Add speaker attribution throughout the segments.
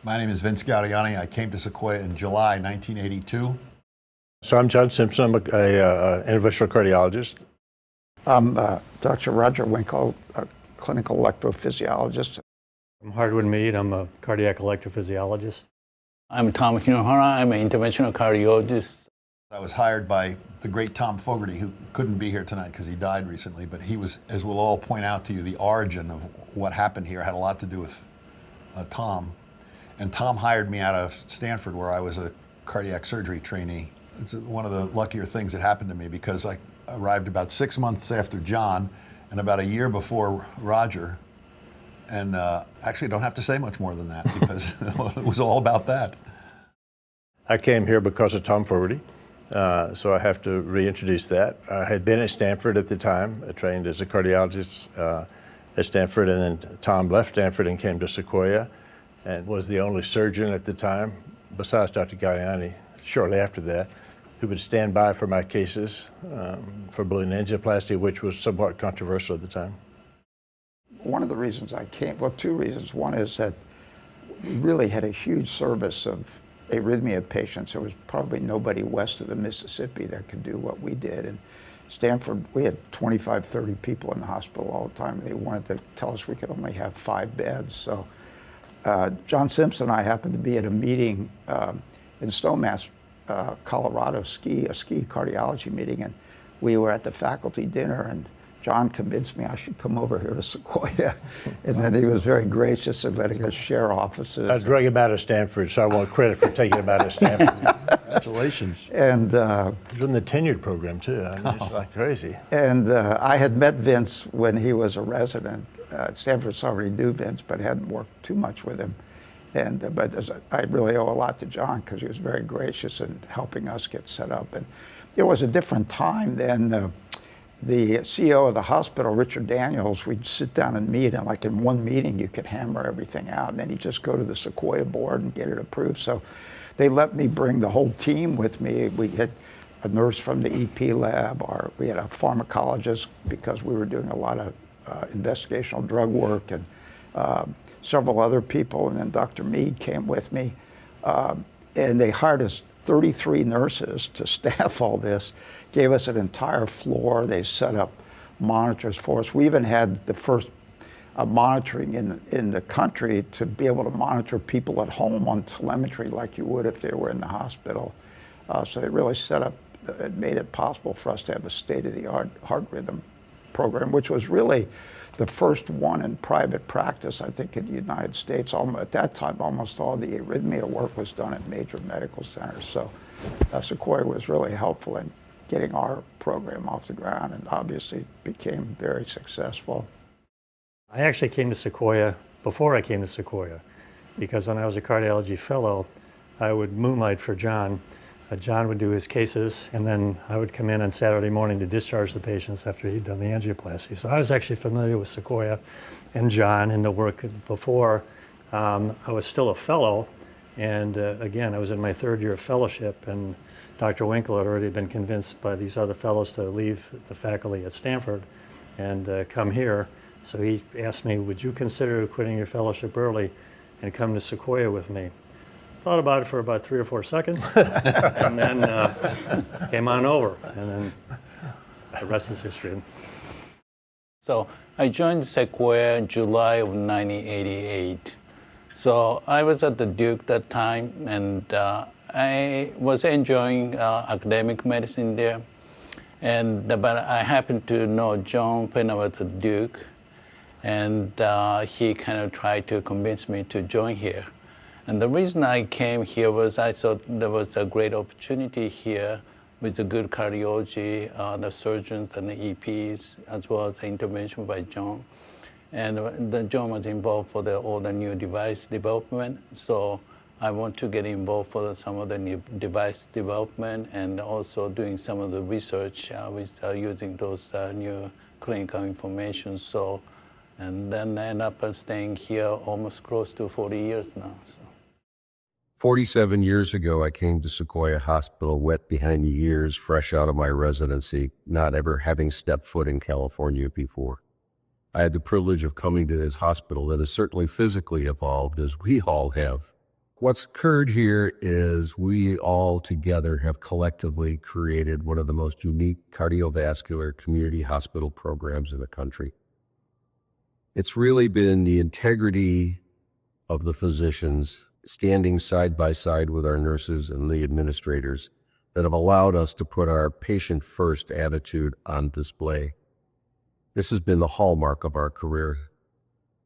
Speaker 1: My name is Vince Gaudiani. I came to Sequoia in July 1982.
Speaker 2: So I'm John Simpson. I'm an interventional cardiologist.
Speaker 3: I'm Dr. Roger Winkle, a clinical electrophysiologist.
Speaker 4: I'm Hardwood Mead. I'm a cardiac electrophysiologist.
Speaker 5: I'm Tom Hinohara. I'm an interventional cardiologist.
Speaker 1: I was hired by the great Tom Fogarty, who couldn't be here tonight because he died recently, but he was, as we'll all point out to you, the origin of what happened here had a lot to do with Tom. And Tom hired me out of Stanford, where I was a cardiac surgery trainee. It's one of the luckier things that happened to me because I arrived about 6 months after John and about a year before Roger. And actually, I don't have to say much more than that because it was all about that.
Speaker 2: I came here because of Tom Fogarty, so I have to reintroduce that. I had been at Stanford at the time. I trained as a cardiologist at Stanford, and then Tom left Stanford and came to Sequoia and was the only surgeon at the time, besides Dr. Gaudiani, shortly after that, who would stand by for my cases for balloon angioplasty, which was somewhat controversial at the time.
Speaker 3: One of the reasons I came, well, two reasons. One is that we really had a huge service of arrhythmia patients. There was probably nobody west of the Mississippi that could do what we did. And Stanford, we had 25, 30 people in the hospital all the time. They wanted to tell us we could only have 5 beds. So John Simpson and I happened to be at a meeting in Snowmass, Colorado, a ski cardiology meeting, and we were at the faculty dinner, and John convinced me I should come over here to Sequoia, and then he was very gracious in letting us share offices.
Speaker 2: I drug him out of Stanford, so I want credit for taking him out of Stanford.
Speaker 1: Congratulations.
Speaker 3: And
Speaker 2: He was in the tenured program too. I mean, it's like crazy.
Speaker 3: And I had met Vince when he was a resident. Stanford already knew Vince, but hadn't worked too much with him. And but I really owe a lot to John because he was very gracious in helping us get set up. And it was a different time then. The CEO of the hospital, Richard Daniels, we'd sit down and meet, and like in one meeting you could hammer everything out, and then he'd just go to the Sequoia board and get it approved. So they let me bring the whole team with me. We had a nurse from the EP lab, we had a pharmacologist because we were doing a lot of investigational drug work, and several other people, and then Dr. Mead came with me. And they hired us 33 nurses to staff all this, gave us an entire floor. They set up monitors for us. We even had the first monitoring in the country to be able to monitor people at home on telemetry like you would if they were in the hospital. So they really it made it possible for us to have a state-of-the-art heart rhythm program, which was really the first one in private practice, I think, in the United States. At that time, almost all the arrhythmia work was done at major medical centers. So Sequoia was really helpful in getting our program off the ground, and obviously became very successful.
Speaker 4: I actually came to Sequoia before I came to Sequoia, because when I was a cardiology fellow, I would moonlight for John. John would do his cases, and then I would come in on Saturday morning to discharge the patients after he'd done the angioplasty. So I was actually familiar with Sequoia and John and the work before. I was still a fellow, and again, I was in my 3rd year of fellowship, and Dr. Winkle had already been convinced by these other fellows to leave the faculty at Stanford and come here. So he asked me, would you consider quitting your fellowship early and come to Sequoia with me? Thought about it for about 3 or 4 seconds, and then came on over, and then the rest is history.
Speaker 5: So I joined Sequoia in July of 1988. So I was at the Duke that time, and I was enjoying academic medicine there. But I happened to know John when I was at Duke, and he kind of tried to convince me to join here. And the reason I came here was I thought there was a great opportunity here with the good cardiology, the surgeons and the EPs, as well as the intervention by John. And John was involved for all the new device development. So I want to get involved for some of the new device development and also doing some of the research with using those new clinical information. So, and then I end up staying here almost close to 40 years now. So.
Speaker 6: 47 years ago, I came to Sequoia Hospital wet behind the ears, fresh out of my residency, not ever having stepped foot in California before. I had the privilege of coming to this hospital that has certainly physically evolved, as we all have, What's occurred here is we all together have collectively created one of the most unique cardiovascular community hospital programs in the country. It's really been the integrity of the physicians standing side by side with our nurses and the administrators that have allowed us to put our patient-first attitude on display. This has been the hallmark of our career.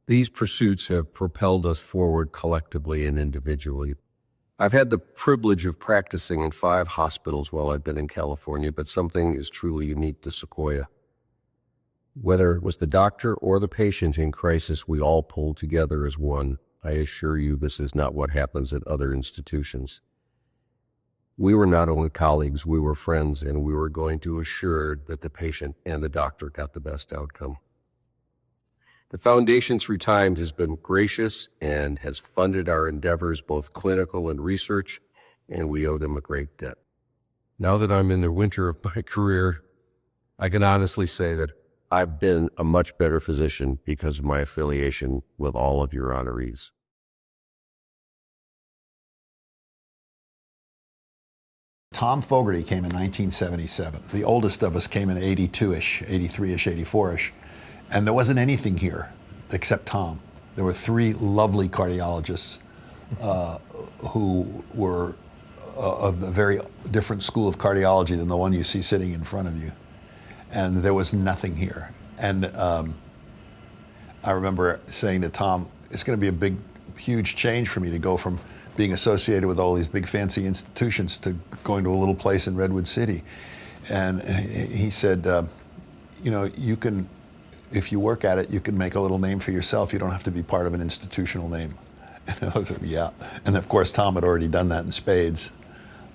Speaker 6: These pursuits have propelled us forward collectively and individually. I've had the privilege of practicing in 5 hospitals while I've been in California, but something is truly unique to Sequoia. Whether it was the doctor or the patient in crisis, we all pulled together as one. I assure you this is not what happens at other institutions. We were not only colleagues, we were friends, and we were going to assure that the patient and the doctor got the best outcome. The Foundation Through Time has been gracious and has funded our endeavors, both clinical and research, and we owe them a great debt. Now that I'm in the winter of my career, I can honestly say that I've been a much better physician because of my affiliation with all of your honorees.
Speaker 1: Tom Fogarty came in 1977. The oldest of us came in 82-ish, 83-ish, 84-ish. And there wasn't anything here except Tom. There were 3 lovely cardiologists who were of a very different school of cardiology than the one you see sitting in front of you. And there was nothing here. And I remember saying to Tom, it's going to be a big, huge change for me to go from being associated with all these big fancy institutions to going to a little place in Redwood City. And he said, you know, you can, if you work at it, you can make a little name for yourself. You don't have to be part of an institutional name. And I was like, yeah. And of course, Tom had already done that in spades.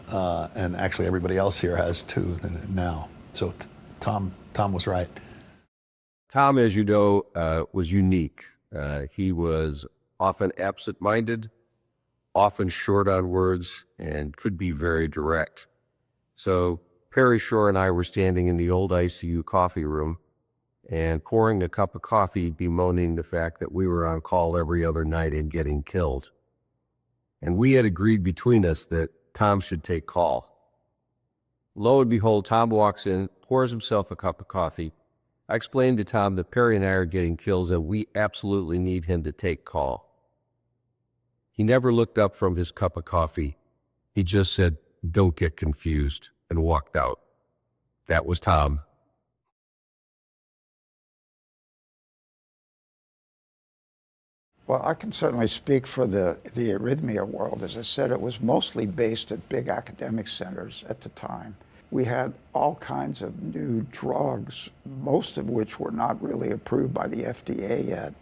Speaker 1: And actually everybody else here has too now. So Tom was right.
Speaker 6: Tom, as you know, was unique. He was often absent-minded, often short on words, and could be very direct. So Perry Shore and I were standing in the old ICU coffee room and pouring a cup of coffee, bemoaning the fact that we were on call every other night and getting killed. And we had agreed between us that Tom should take call. Lo and behold, Tom walks in, pours himself a cup of coffee. I explained to Tom that Perry and I are getting kills and we absolutely need him to take call. He never looked up from his cup of coffee. He just said, "Don't get confused," and walked out. That was Tom.
Speaker 3: Well, I can certainly speak for the arrhythmia world. As I said, it was mostly based at big academic centers at the time. We had all kinds of new drugs, most of which were not really approved by the FDA yet.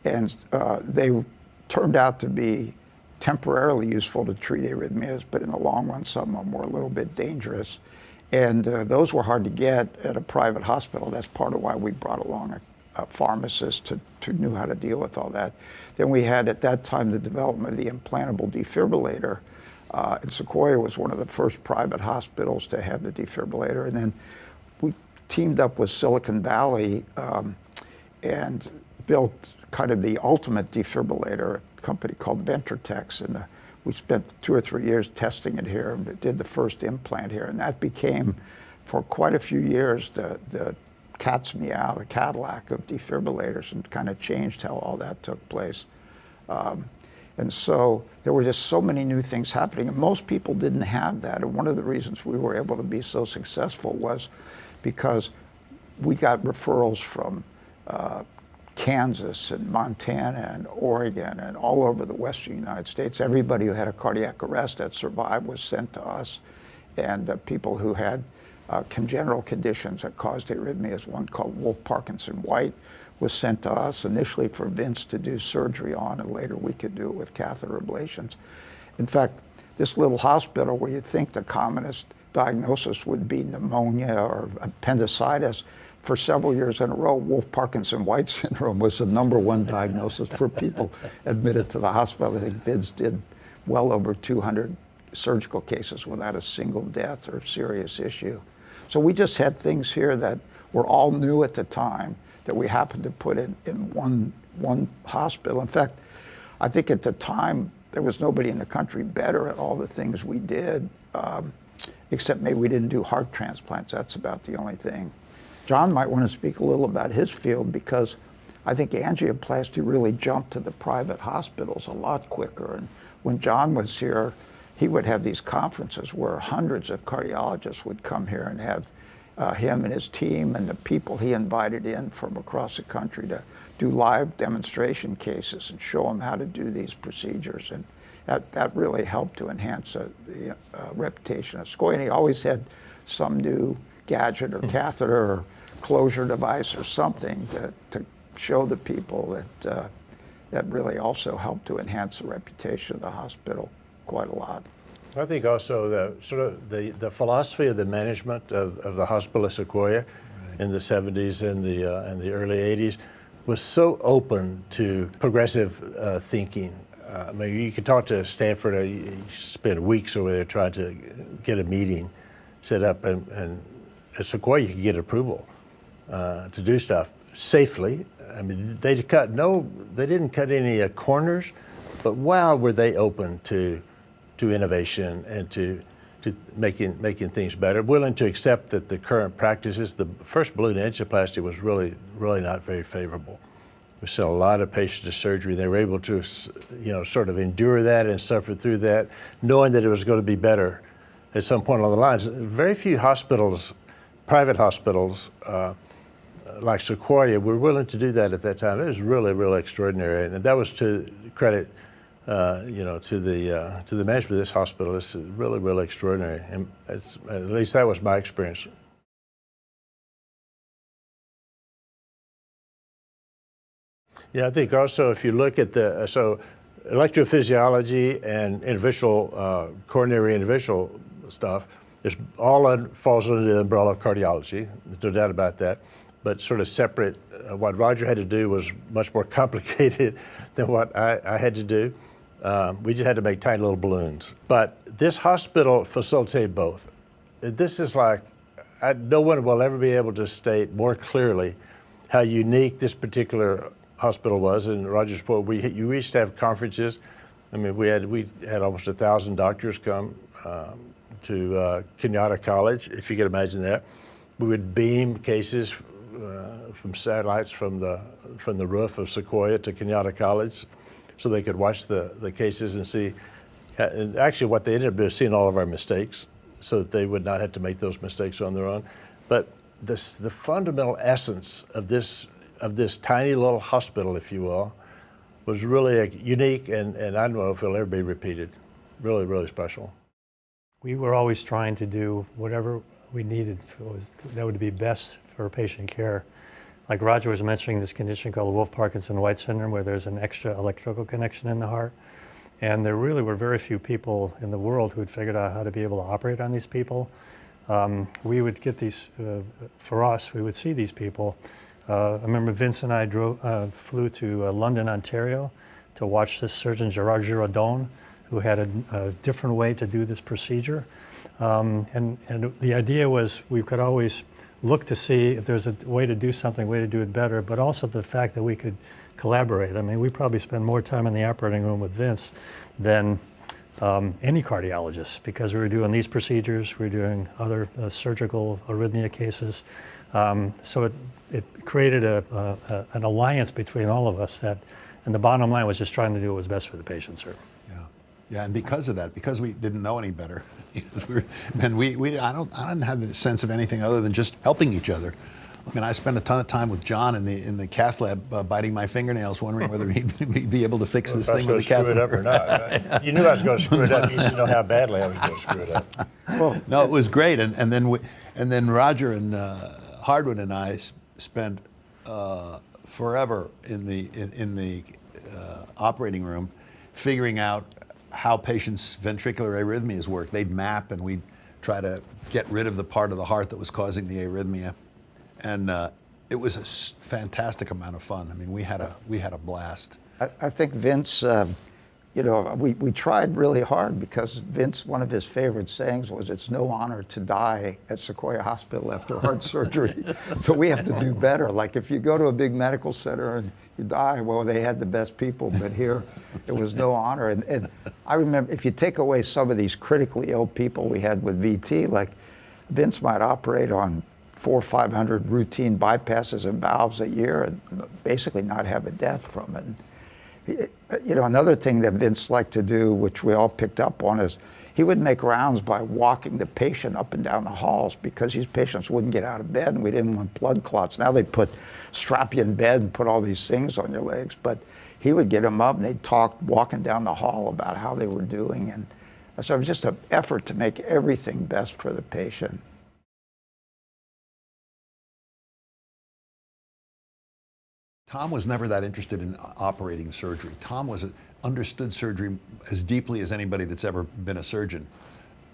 Speaker 3: They turned out to be temporarily useful to treat arrhythmias, but in the long run, some of them were a little bit dangerous. And those were hard to get at a private hospital. That's part of why we brought along a pharmacist who knew how to deal with all that. Then we had, at that time, the development of the implantable defibrillator. And Sequoia was one of the first private hospitals to have the defibrillator. And then we teamed up with Silicon Valley and built kind of the ultimate defibrillator, a company called Ventrotex. And we spent 2 or 3 years testing it here and did the first implant here. And that became, for quite a few years, the cat's meow, the Cadillac of defibrillators, and kind of changed how all that took place. And so there were just so many new things happening, and most people didn't have that. And one of the reasons we were able to be so successful was because we got referrals from Kansas and Montana and Oregon and all over the western United States. Everybody who had a cardiac arrest that survived was sent to us. And people who had congenital conditions that caused arrhythmias, one called Wolff-Parkinson-White, was sent to us initially for Vince to do surgery on, and later we could do it with catheter ablations. In fact, this little hospital where you'd think the commonest diagnosis would be pneumonia or appendicitis, for several years in a row, Wolff-Parkinson-White syndrome was the #1 diagnosis for people admitted to the hospital. I think Vince did well over 200 surgical cases without a single death or serious issue. So we just had things here that were all new at the time that we happened to put in one hospital. In fact, I think at the time there was nobody in the country better at all the things we did, except maybe we didn't do heart transplants. That's about the only thing. John might want to speak a little about his field, because I think angioplasty really jumped to the private hospitals a lot quicker. And when John was here, he would have these conferences where hundreds of cardiologists would come here and have him and his team and the people he invited in from across the country to do live demonstration cases and show them how to do these procedures. And that really helped to enhance the reputation of Sequoia. And he always had some new gadget or catheter or closure device or something to show the people that really also helped to enhance the reputation of the hospital quite a lot.
Speaker 2: I think also the philosophy of the management of the hospital at Sequoia in the 70s and the early 80s was so open to progressive thinking. I mean, you could talk to Stanford, you spend weeks over there trying to get a meeting set up, and at Sequoia you could get approval to do stuff safely. I mean, they didn't cut any corners, but wow, were they open to innovation and to making things better, willing to accept that the current practices, the first balloon angioplasty was really not very favorable. We sent a lot of patients to surgery. They were able to, sort of endure that and suffer through that, knowing that it was going to be better at some point along the lines. Very few hospitals, private hospitals, like Sequoia, were willing to do that at that time. It was really extraordinary, and that was to credit, to the management of this hospital. It's really extraordinary, and at least that was my experience. Yeah, I think also if you look at so electrophysiology and interventional, coronary interventional stuff, falls under the umbrella of cardiology. There's no doubt about that. But sort of separate, what Roger had to do was much more complicated than what I had to do. We just had to make tiny little balloons. But this hospital facilitated both. This is like, no one will ever be able to state more clearly how unique this particular hospital was. In Roger's report, we used to have conferences. I mean, we had almost 1,000 doctors come to Kenyatta College, if you could imagine that. We would beam cases from satellites from the roof of Sequoia to Kenyatta College, so they could watch the cases and see. And actually, what they ended up doing is seeing all of our mistakes, so that they would not have to make those mistakes on their own. But the fundamental essence of this tiny little hospital, if you will, was really unique, and I don't know if it'll ever be repeated. Really special.
Speaker 4: We were always trying to do whatever we needed that would be best for patient care. Like Roger was mentioning, this condition called Wolff-Parkinson-White syndrome, where there's an extra electrical connection in the heart. And there really were very few people in the world who had figured out how to be able to operate on these people. We would get these, for us, we would see these people. I remember Vince and I flew to London, Ontario to watch this surgeon, Gerard Giraudon, who had a different way to do this procedure. And the idea was we could always look to see if there's a way to do something, way to do it better, but also the fact that we could collaborate. I mean, we probably spend more time in the operating room with Vince than any cardiologist, because we were doing these procedures, we were doing other surgical arrhythmia cases. So it created an alliance between all of us and the bottom line was just trying to do what was best for the patient, sir.
Speaker 1: Yeah, and because of that, because we didn't know any better, I didn't have the sense of anything other than just helping each other. I mean, I spent a ton of time with John in the cath lab, biting my fingernails, wondering whether he'd be able to fix this thing with the cath lab.
Speaker 2: Screw it up or not. Right? You knew I was going to screw it up. You didn't know how badly I was going to screw it up.
Speaker 1: Well, no, it was great, and then Roger and Hardwood and I spent forever in the operating room figuring out how patients' ventricular arrhythmias work. They'd map, and we'd try to get rid of the part of the heart that was causing the arrhythmia. And it was a fantastic amount of fun. I mean, we had a blast.
Speaker 3: I think Vince we tried really hard because Vince, one of his favorite sayings was, "It's no honor to die at Sequoia Hospital after heart surgery." So we have to do better. Like if you go to a big medical center and you die, well, they had the best people, but here it was no honor. And I remember, if you take away some of these critically ill people we had with VT, like Vince might operate on 400 or 500 routine bypasses and valves a year and basically not have a death from it. Another thing that Vince liked to do, which we all picked up on, is he would make rounds by walking the patient up and down the halls because these patients wouldn't get out of bed and we didn't want blood clots. Now they strap you in bed and put all these things on your legs, but he would get them up and they'd talk walking down the hall about how they were doing. And so it was just an effort to make everything best for the patient.
Speaker 1: Tom was never that interested in operating surgery. Tom understood surgery as deeply as anybody that's ever been a surgeon.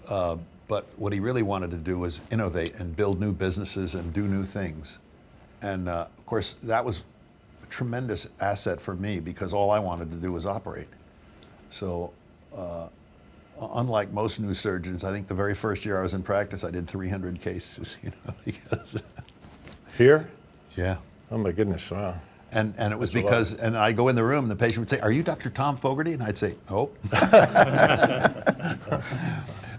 Speaker 1: But what he really wanted to do was innovate and build new businesses and do new things. And of course, that was a tremendous asset for me because all I wanted to do was operate. So unlike most new surgeons, I think the very first year I was in practice, I did 300 cases, because.
Speaker 2: Here?
Speaker 1: Yeah.
Speaker 2: Oh my goodness, wow.
Speaker 1: And it was because, and I go in the room and the patient would say, "Are you Dr. Tom Fogarty?" And I'd say, "Nope."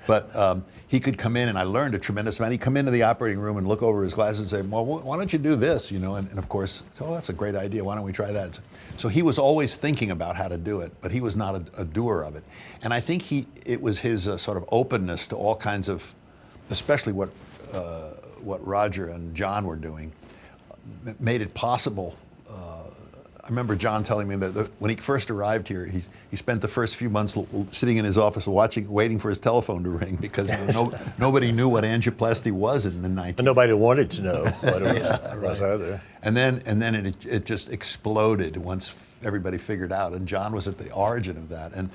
Speaker 1: But he could come in, and I learned a tremendous amount. He'd come into the operating room and look over his glasses and say, "Well, why don't you do this?" And of course, "Oh, that's a great idea. Why don't we try that?" So he was always thinking about how to do it, but he was not a doer of it. And I think it was his sort of openness to all kinds of, especially what Roger and John were doing, made it possible. I remember John telling me that when he first arrived here, he spent the first few months sitting in his office waiting for his telephone to ring because nobody knew what angioplasty was in the 19th.
Speaker 2: And nobody wanted to know what it was either.
Speaker 1: And then it just exploded once everybody figured out, and John was at the origin of that. And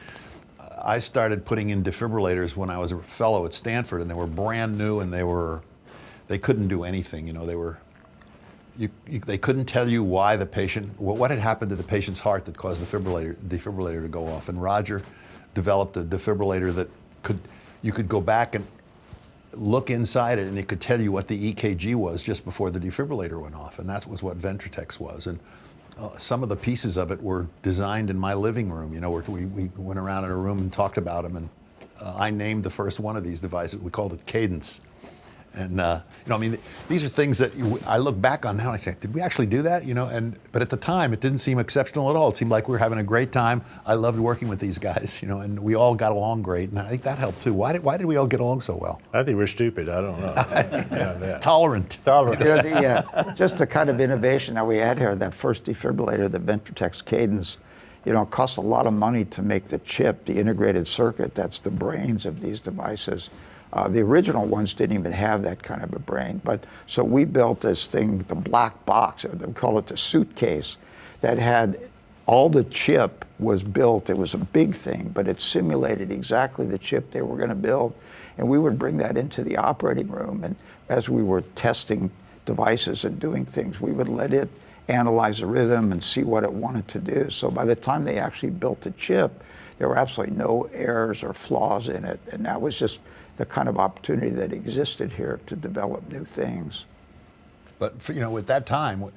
Speaker 1: I started putting in defibrillators when I was a fellow at Stanford, and they were brand new, and they couldn't do anything. They couldn't tell you why what had happened to the patient's heart that caused the defibrillator to go off. And Roger developed a defibrillator that you could go back and look inside it, and it could tell you what the EKG was just before the defibrillator went off. And that was what Ventratex was. And some of the pieces of it were designed in my living room. Where we went around in a room and talked about them. And I named the first one of these devices. We called it Cadence. And these are things that I look back on now and I say, did we actually do that? But at the time, it didn't seem exceptional at all. It seemed like we were having a great time. I loved working with these guys, and we all got along great. And I think that helped too. Why did we all get along so well?
Speaker 2: I think we're stupid. I don't know.
Speaker 1: Tolerant.
Speaker 3: Just the kind of innovation that we had here, that first defibrillator, the Ventratex Cadence, it costs a lot of money to make the chip, the integrated circuit. That's the brains of these devices. The original ones didn't even have that kind of a brain. So we built this thing, the black box, they call it the suitcase, that had all the chip was built. It was a big thing, but it simulated exactly the chip they were going to build. And we would bring that into the operating room. And as we were testing devices and doing things, we would let it analyze the rhythm and see what it wanted to do. So by the time they actually built the chip, there were absolutely no errors or flaws in it. And that was just the kind of opportunity that existed here to develop new things.
Speaker 1: But at that time,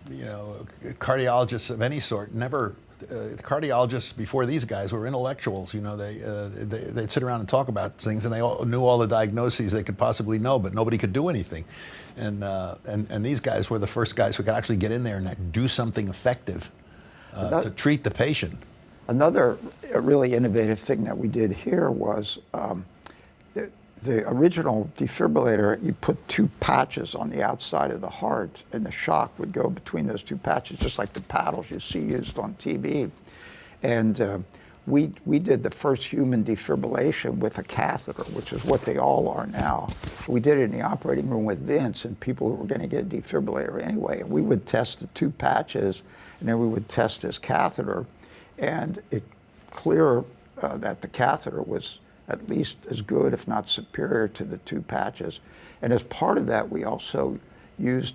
Speaker 1: cardiologists of any sort never. The cardiologists before these guys were intellectuals. They'd sit around and talk about things, and they all knew all the diagnoses they could possibly know, but nobody could do anything. And these guys were the first guys who could actually get in there and do something effective to treat the patient.
Speaker 3: Another really innovative thing that we did here was the original defibrillator, you put two patches on the outside of the heart, and the shock would go between those two patches, just like the paddles you see used on TV. And we did the first human defibrillation with a catheter, which is what they all are now. We did it in the operating room with Vince and people who were going to get a defibrillator anyway. And we would test the two patches, and then we would test this catheter, and it clear that the catheter was at least as good, if not superior, to the two patches. And as part of that, we also used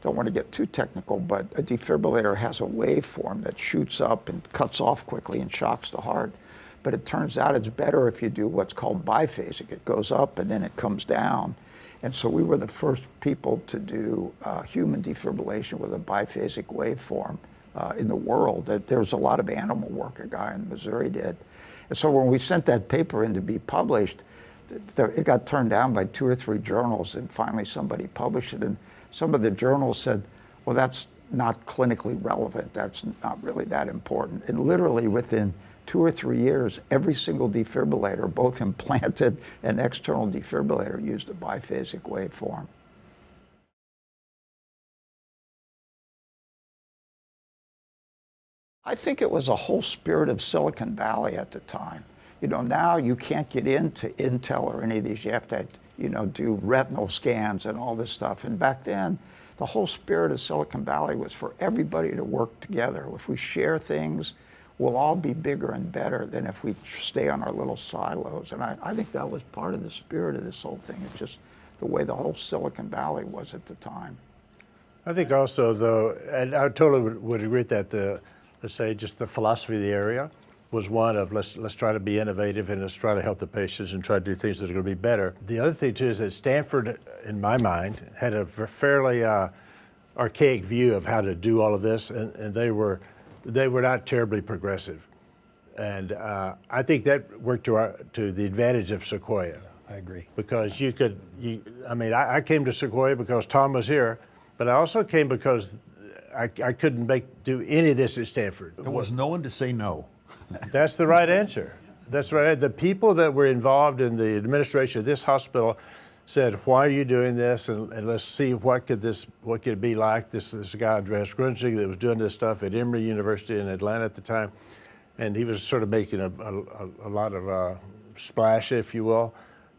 Speaker 3: don't want to get too technical, but a defibrillator has a waveform that shoots up and cuts off quickly and shocks the heart. But it turns out it's better if you do what's called biphasic. It goes up and then it comes down. And so we were the first people to do human defibrillation with a biphasic waveform in the world. There was a lot of animal work a guy in Missouri did. And so when we sent that paper in to be published, it got turned down by 2 or 3 journals, and finally somebody published it. And some of the journals said, well, that's not clinically relevant. That's not really that important. And literally within 2 or 3 years, every single defibrillator, both implanted and external defibrillator, used a biphasic waveform. I think it was a whole spirit of Silicon Valley at the time. You know, now you can't get into Intel or any of these. You have to, you know, do retinal scans and all this stuff. And back then, the whole spirit of Silicon Valley was for everybody to work together. If we share things, we'll all be bigger and better than if we stay on our little silos. And I think that was part of the spirit of this whole thing. It's just the way the whole Silicon Valley was at the time.
Speaker 2: I think also, though, and I totally would agree with that, let's say just the philosophy of the area was one of let's try to be innovative and let's try to help the patients and try to do things that are going to be better. The other thing, too, is that Stanford, in my mind, had a fairly archaic view of how to do all of this, and they were not terribly progressive. And I think that worked to the advantage of Sequoia.
Speaker 1: I agree.
Speaker 2: Because I came to Sequoia because Tom was here, but I also came because I couldn't do any of this at Stanford.
Speaker 1: There was no one to say no.
Speaker 2: That's the right answer. That's right. The people that were involved in the administration of this hospital said, "Why are you doing this? And let's see what could it be like." This guy Andreas Grunzig that was doing this stuff at Emory University in Atlanta at the time, and he was sort of making a lot of splash, if you will,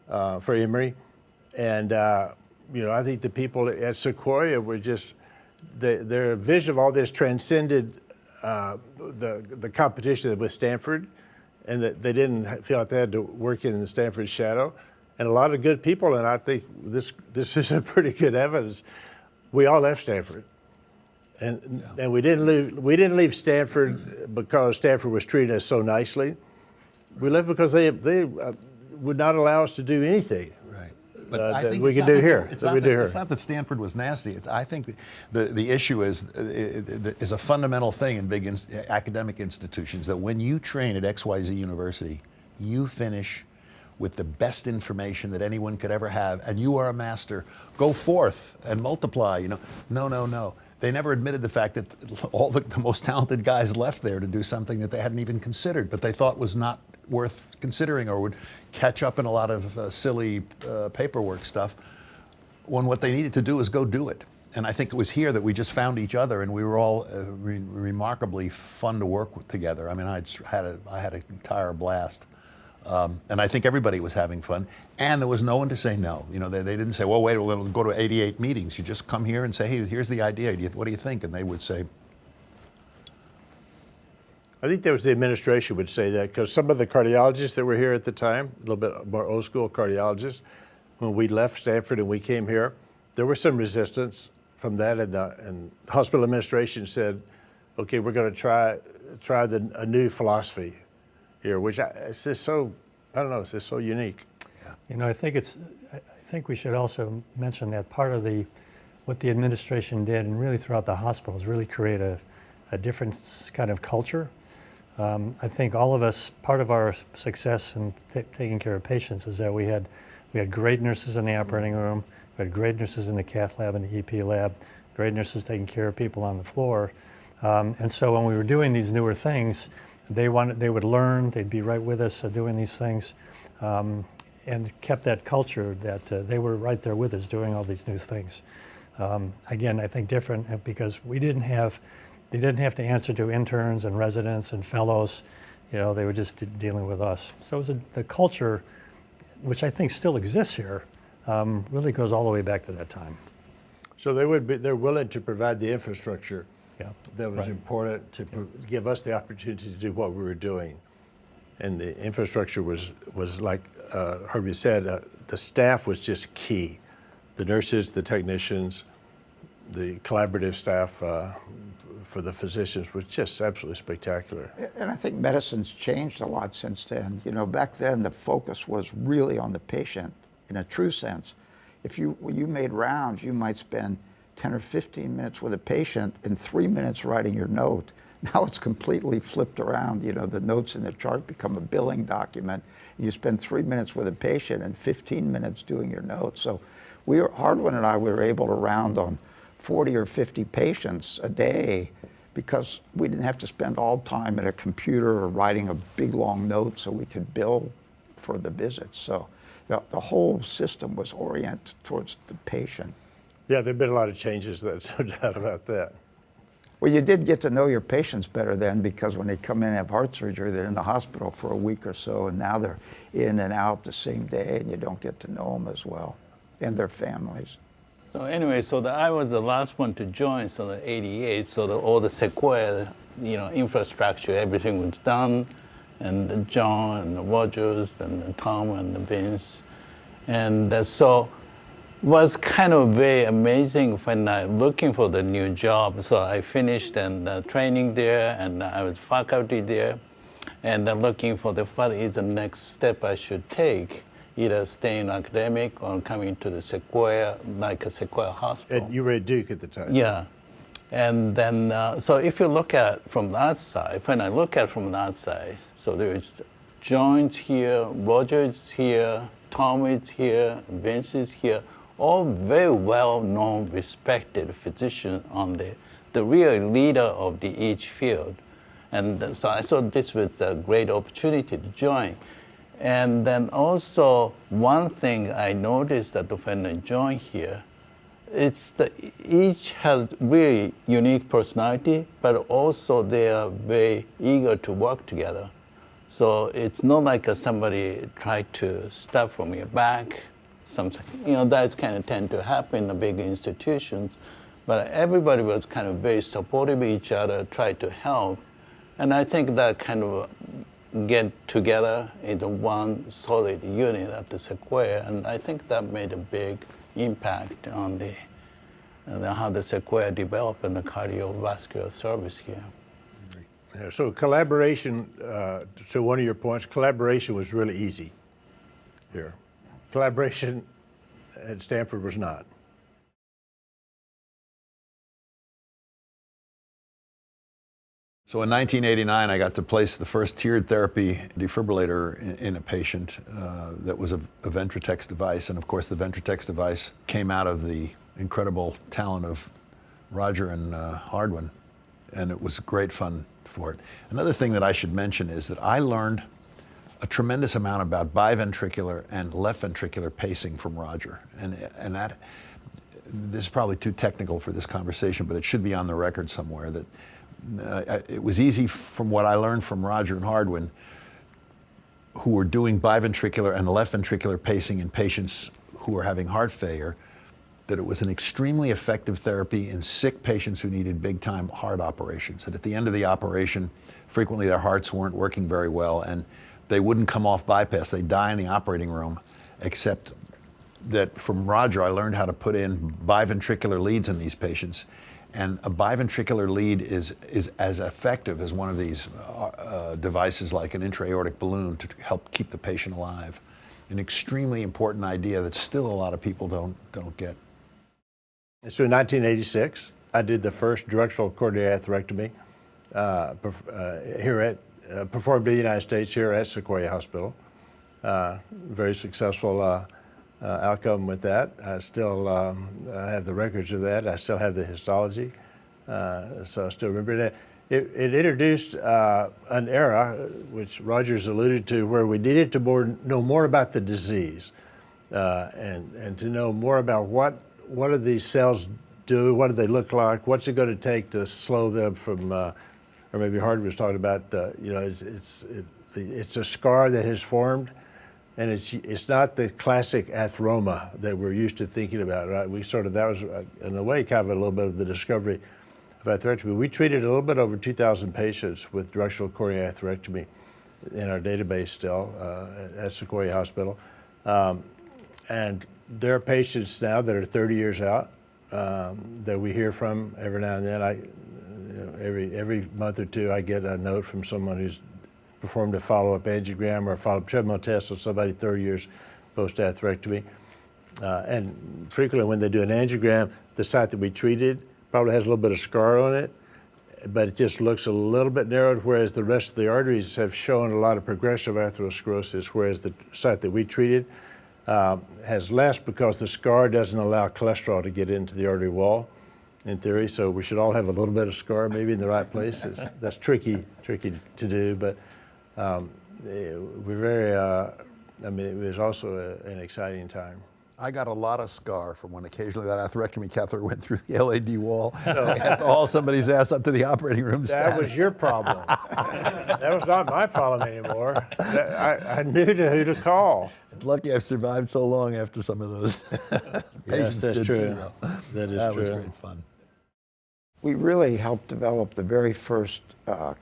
Speaker 2: for Emory. And I think the people at Sequoia were just their vision of all this transcended the competition with Stanford, and that they didn't feel like they had to work in the Stanford shadow. And a lot of good people, and I think this is a pretty good evidence. We all left Stanford, and we didn't leave Stanford because Stanford was treating us so nicely. We left because they would not allow us to do anything.
Speaker 1: Right. But I think
Speaker 2: we could do here.
Speaker 1: It's not that Stanford was nasty. I think the issue is a fundamental thing in big academic institutions that when you train at XYZ University, you finish with the best information that anyone could ever have, and you are a master. Go forth and multiply. No. They never admitted the fact that all the most talented guys left there to do something that they hadn't even considered, but they thought was not worth considering or would catch up in a lot of silly paperwork stuff, when what they needed to do is go do it. And I think it was here that we just found each other, and we were all remarkably fun to work with together. I mean, I had an entire blast. And I think everybody was having fun, and there was no one to say no. They didn't say, well, wait, we'll go to 88 meetings. You just come here and say, hey, here's the idea. What do you think? And they would say.
Speaker 2: I think that was the administration would say that, because some of the cardiologists that were here at the time, a little bit more old school cardiologists, when we left Stanford and we came here, there was some resistance from that, and the hospital administration said, okay, we're going to try a new philosophy here, which it's just so, I don't know, it's just so unique.
Speaker 4: Yeah. I think we should also mention that part of what the administration did, and really throughout the hospital, is really create a different kind of culture. I think all of us, part of our success in taking care of patients is that we had great nurses in the operating room, we had great nurses in the cath lab and the EP lab, great nurses taking care of people on the floor. And so when we were doing these newer things, they would learn, they'd be right with us doing these things, and kept that culture that they were right there with us doing all these new things. Again, I think different because they didn't have to answer to interns and residents and fellows. They were just dealing with us. So it was the culture, which I think still exists here, really goes all the way back to that time.
Speaker 2: So they're willing to provide the infrastructure.
Speaker 4: Yeah,
Speaker 2: that was important to give us the opportunity to do what we were doing. And the infrastructure was like Herbie said, the staff was just key. The nurses, the technicians, the collaborative staff for the physicians was just absolutely spectacular.
Speaker 3: And I think medicine's changed a lot since then. You know, back then the focus was really on the patient in a true sense. When you made rounds, you might spend 10 or 15 minutes with a patient and 3 minutes writing your note. Now it's completely flipped around. You know, the notes in the chart become a billing document. You spend 3 minutes with a patient and 15 minutes doing your notes. So Hardwin and I were able to round on 40 or 50 patients a day because we didn't have to spend all time at a computer or writing a big long note so we could bill for the visits. So the whole system was oriented towards the patient.
Speaker 2: Yeah, there've been a lot of changes, there's no doubt about that.
Speaker 3: Well, you did get to know your patients better then because when they come in and have heart surgery, they're in the hospital for a week or so, and now they're in and out the same day, and you don't get to know them as well, and their families.
Speaker 5: So anyway, I was the last one to join, so the 88, so all the Sequoia, infrastructure, everything was done, and John and Rogers and Tom and Vince. And so was kind of very amazing when I looking for the new job. So I finished and training there, and I was faculty there, and looking for what is the next step I should take, either staying academic or coming to the Sequoia, like a Sequoia hospital.
Speaker 2: And you were at Duke at the time.
Speaker 5: Yeah. And then, so if you look at from that side, when I look at from that side, so there is John's here, Roger is here, Tom is here, Vince is here, all very well-known, respected physicians on the real leader of each field. And so I thought this was a great opportunity to join. And then also, one thing I noticed that when I joined here, it's each has really unique personality, but also they are very eager to work together. So it's not like somebody tried to stab from your back, something. That's kind of tend to happen in the big institutions, but everybody was kind of very supportive of each other, tried to help. And I think that kind of get together in one solid unit at the Sequoia, and I think that made a big impact on how the Sequoia developed in the cardiovascular service here.
Speaker 2: Yeah, so collaboration, to one of your points, collaboration was really easy here. Collaboration at Stanford was not.
Speaker 1: So in 1989, I got to place the first tiered therapy defibrillator in a patient that was a Ventratex device. And of course, the Ventratex device came out of the incredible talent of Roger and Hardwin, and it was great fun for it. Another thing that I should mention is that I learned a tremendous amount about biventricular and left ventricular pacing from Roger. And that, this is probably too technical for this conversation, but it should be on the record somewhere that it was easy from what I learned from Roger and Hardwin, who were doing biventricular and left ventricular pacing in patients who were having heart failure, that it was an extremely effective therapy in sick patients who needed big time heart operations. That at the end of the operation, frequently their hearts weren't working very well and they wouldn't come off bypass. They'd die in the operating room, except that from Roger, I learned how to put in biventricular leads in these patients. And a biventricular lead is as effective as one of these devices like an intra-aortic balloon to help keep the patient alive. An extremely important idea that still a lot of people don't get.
Speaker 2: So in 1986, I did the first directional coronary atherectomy performed in the United States here at Sequoia Hospital. Very successful outcome with that. I still have the records of that. I still have the histology, so I still remember that. It introduced an era, which Rogers alluded to, where we needed to know more about the disease and to know more about what do these cells do, what do they look like, what's it going to take to slow them from, or maybe Hardwin was talking about, it's a scar that has formed. And it's not the classic atheroma that we're used to thinking about, right? That was, in a way, kind of a little bit of the discovery of atherectomy. We treated a little bit over 2,000 patients with directional coronary atherectomy in our database still at Sequoia Hospital. And there are patients now that are 30 years out that we hear from every now and then. Every month or two, I get a note from someone who's performed a follow-up angiogram or a follow-up treadmill test on somebody 30 years post-atherectomy. And frequently when they do an angiogram, the site that we treated probably has a little bit of scar on it, but it just looks a little bit narrowed, whereas the rest of the arteries have shown a lot of progressive atherosclerosis, whereas the site that we treated has less because the scar doesn't allow cholesterol to get into the artery wall, in theory. So we should all have a little bit of scar maybe in the right place. That's tricky to do, but we're very, I mean, it was also an exciting time.
Speaker 1: I got a lot of scar from when occasionally that atherectomy catheter went through the LAD wall. I had to haul somebody's ass up to the operating room.
Speaker 2: That was your problem. That was not my problem anymore. I knew who to call.
Speaker 1: Lucky I've survived so long after some of those.
Speaker 2: Yes, that's true. That is true.
Speaker 1: That was great fun.
Speaker 3: We really helped develop the very first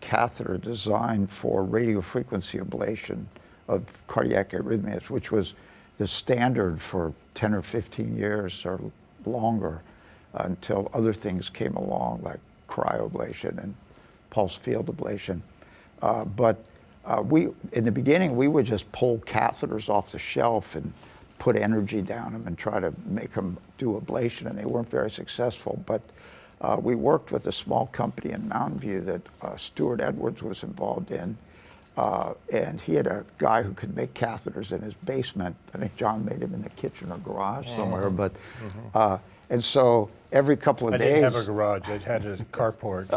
Speaker 3: catheter designed for radiofrequency ablation of cardiac arrhythmias, which was the standard for 10 or 15 years or longer until other things came along like cryoablation and pulse field ablation. But in the beginning, we would just pull catheters off the shelf and put energy down them and try to make them do ablation, and they weren't very successful. But we worked with a small company in Mountain View that Stuart Edwards was involved in, and he had a guy who could make catheters in his basement. I think John made him in the kitchen or garage somewhere. But and so every couple of days,
Speaker 2: I didn't have a garage. I had a carport,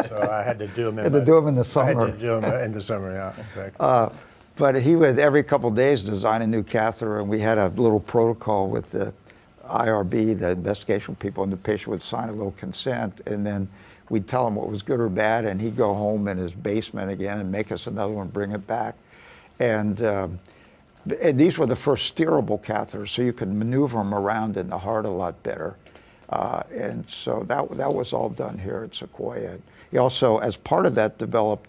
Speaker 2: so I had to do them.
Speaker 3: In the summer.
Speaker 2: I had to do them in the summer. Yeah, exactly.
Speaker 3: But he would every couple of days design a new catheter, and we had a little protocol with the IRB, the investigational people, and the patient would sign a little consent, and then we'd tell him what was good or bad, and he'd go home in his basement again and make us another one, bring it back. And these were the first steerable catheters, so you could maneuver them around in the heart a lot better. And so that was all done here at Sequoia. He also, as part of that, developed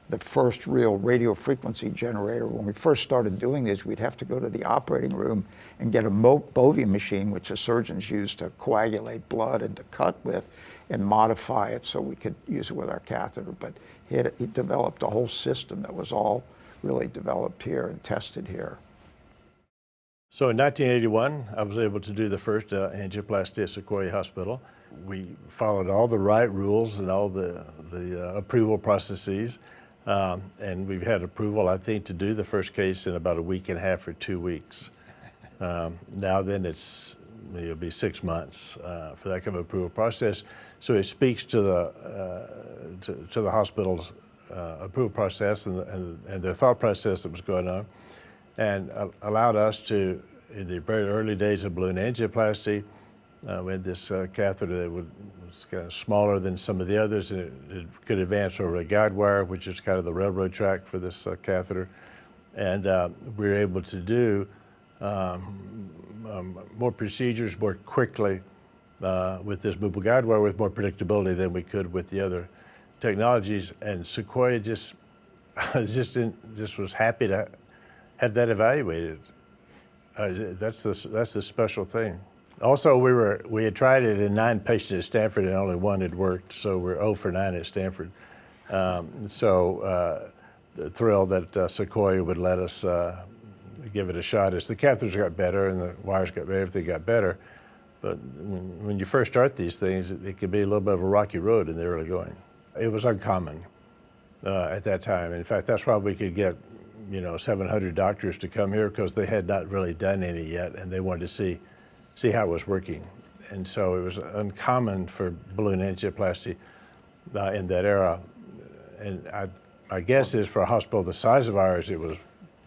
Speaker 3: the first real radio frequency generator. When we first started doing this, we'd have to go to the operating room and get a Bovie machine, which the surgeons use to coagulate blood and to cut with, and modify it so we could use it with our catheter. But he developed a whole system that was all really developed here and tested here.
Speaker 2: So in 1981, I was able to do the first angioplasty at Sequoia Hospital. We followed all the right rules and all the approval processes. And we've had approval, I think, to do the first case in about a week and a half or 2 weeks. Now then it'll be 6 months for that kind of approval process. So it speaks to the hospital's approval process and their thought process that was going on, and allowed us to, in the very early days of balloon angioplasty, we had this catheter that was kind of smaller than some of the others, and it could advance over a guide wire, which is kind of the railroad track for this catheter. And we were able to do more procedures more quickly with this movable guide wire with more predictability than we could with the other technologies. And Sequoia just was happy to have that evaluated. That's the special thing. Also, we had tried it in 9 patients at Stanford and only 1 had worked, so we're 0 for 9 at Stanford. Thrilled that Sequoia would let us give it a shot. As the catheters got better and the wires got better, everything got better. But when you first start these things, it can be a little bit of a rocky road in the early going. It was uncommon at that time. In fact, that's why we could get 700 doctors to come here, because they had not really done any yet, and they wanted to see how it was working. And so it was uncommon for balloon angioplasty in that era. And my guess is for a hospital the size of ours, it was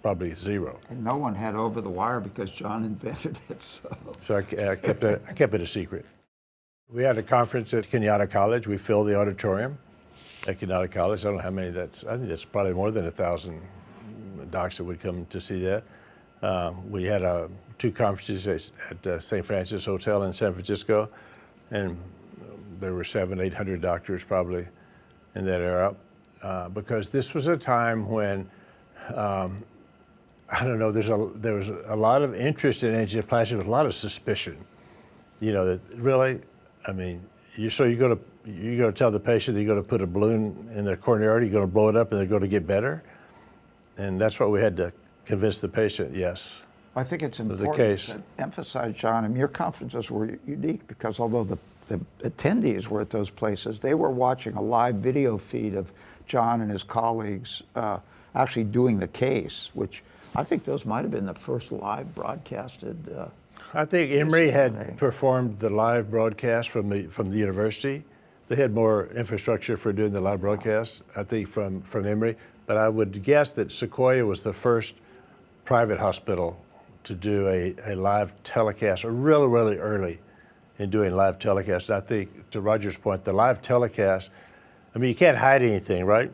Speaker 2: probably 0.
Speaker 3: And no one had over the wire because John invented it.
Speaker 2: So I kept it a secret. We had a conference at Kenyatta College. We filled the auditorium at Kenyatta College. I don't know how many I think that's probably more than 1,000 docs that would come to see that. We had 2 conferences at St. Francis Hotel in San Francisco, and there were 700-800 doctors probably in that era, because this was a time when, there was a lot of interest in angioplasty with a lot of suspicion. you know, that really, I mean, you're going to tell the patient that you're going to put a balloon in their coronary artery, you're going to blow it up, and they're going to get better, and that's what we had to convince the patient. Yes.
Speaker 3: I think it's
Speaker 2: was the
Speaker 3: important
Speaker 2: case.
Speaker 3: to emphasize, John, and your conferences were unique because although the attendees were at those places, they were watching a live video feed of John and his colleagues actually doing the case, which I think those might have been the first live broadcasted.
Speaker 2: I think Emory had performed the live broadcast from the university. They had more infrastructure for doing the live broadcast, I think, from Emory. But I would guess that Sequoia was the first private hospital to do a live telecast, really, really early in doing live telecast. And I think, to Roger's point, the live telecast, I mean, you can't hide anything, right?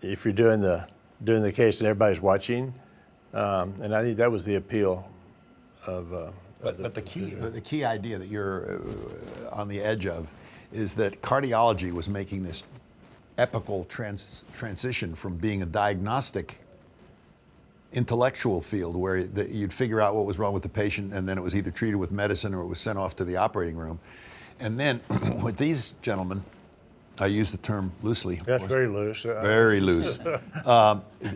Speaker 2: If you're doing the case and everybody's watching. And I think that was the appeal of.
Speaker 1: But the key idea that you're on the edge of is that cardiology was making this epical transition from being a diagnostic intellectual field where you'd figure out what was wrong with the patient and then it was either treated with medicine or it was sent off to the operating room. And then with these gentlemen, I use the term loosely.
Speaker 2: That's very loose.
Speaker 1: Very loose.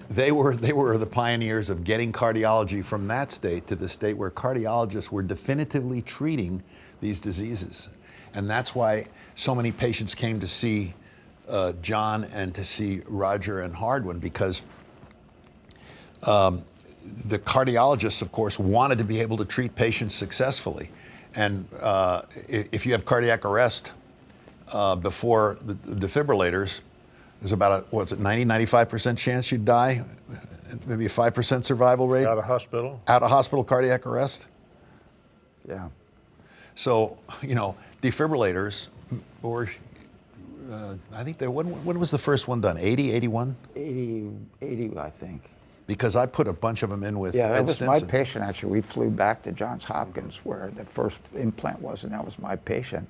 Speaker 1: They were the pioneers of getting cardiology from that state to the state where cardiologists were definitively treating these diseases. And that's why so many patients came to see John and to see Roger and Hardwin, because the cardiologists, of course, wanted to be able to treat patients successfully. And if you have cardiac arrest before the defibrillators, there's about a, 95% chance you'd die, maybe a 5% survival rate.
Speaker 2: Out of hospital?
Speaker 1: Out of hospital cardiac arrest.
Speaker 3: Yeah.
Speaker 1: So, defibrillators, or I think when was the first one done? 80, 81?
Speaker 3: 80, I think.
Speaker 1: Because I put a bunch of them in with
Speaker 3: Yeah, that
Speaker 1: Ed
Speaker 3: was
Speaker 1: Stinson.
Speaker 3: my patient, actually. We flew back to Johns Hopkins where the first implant was, and that was my patient.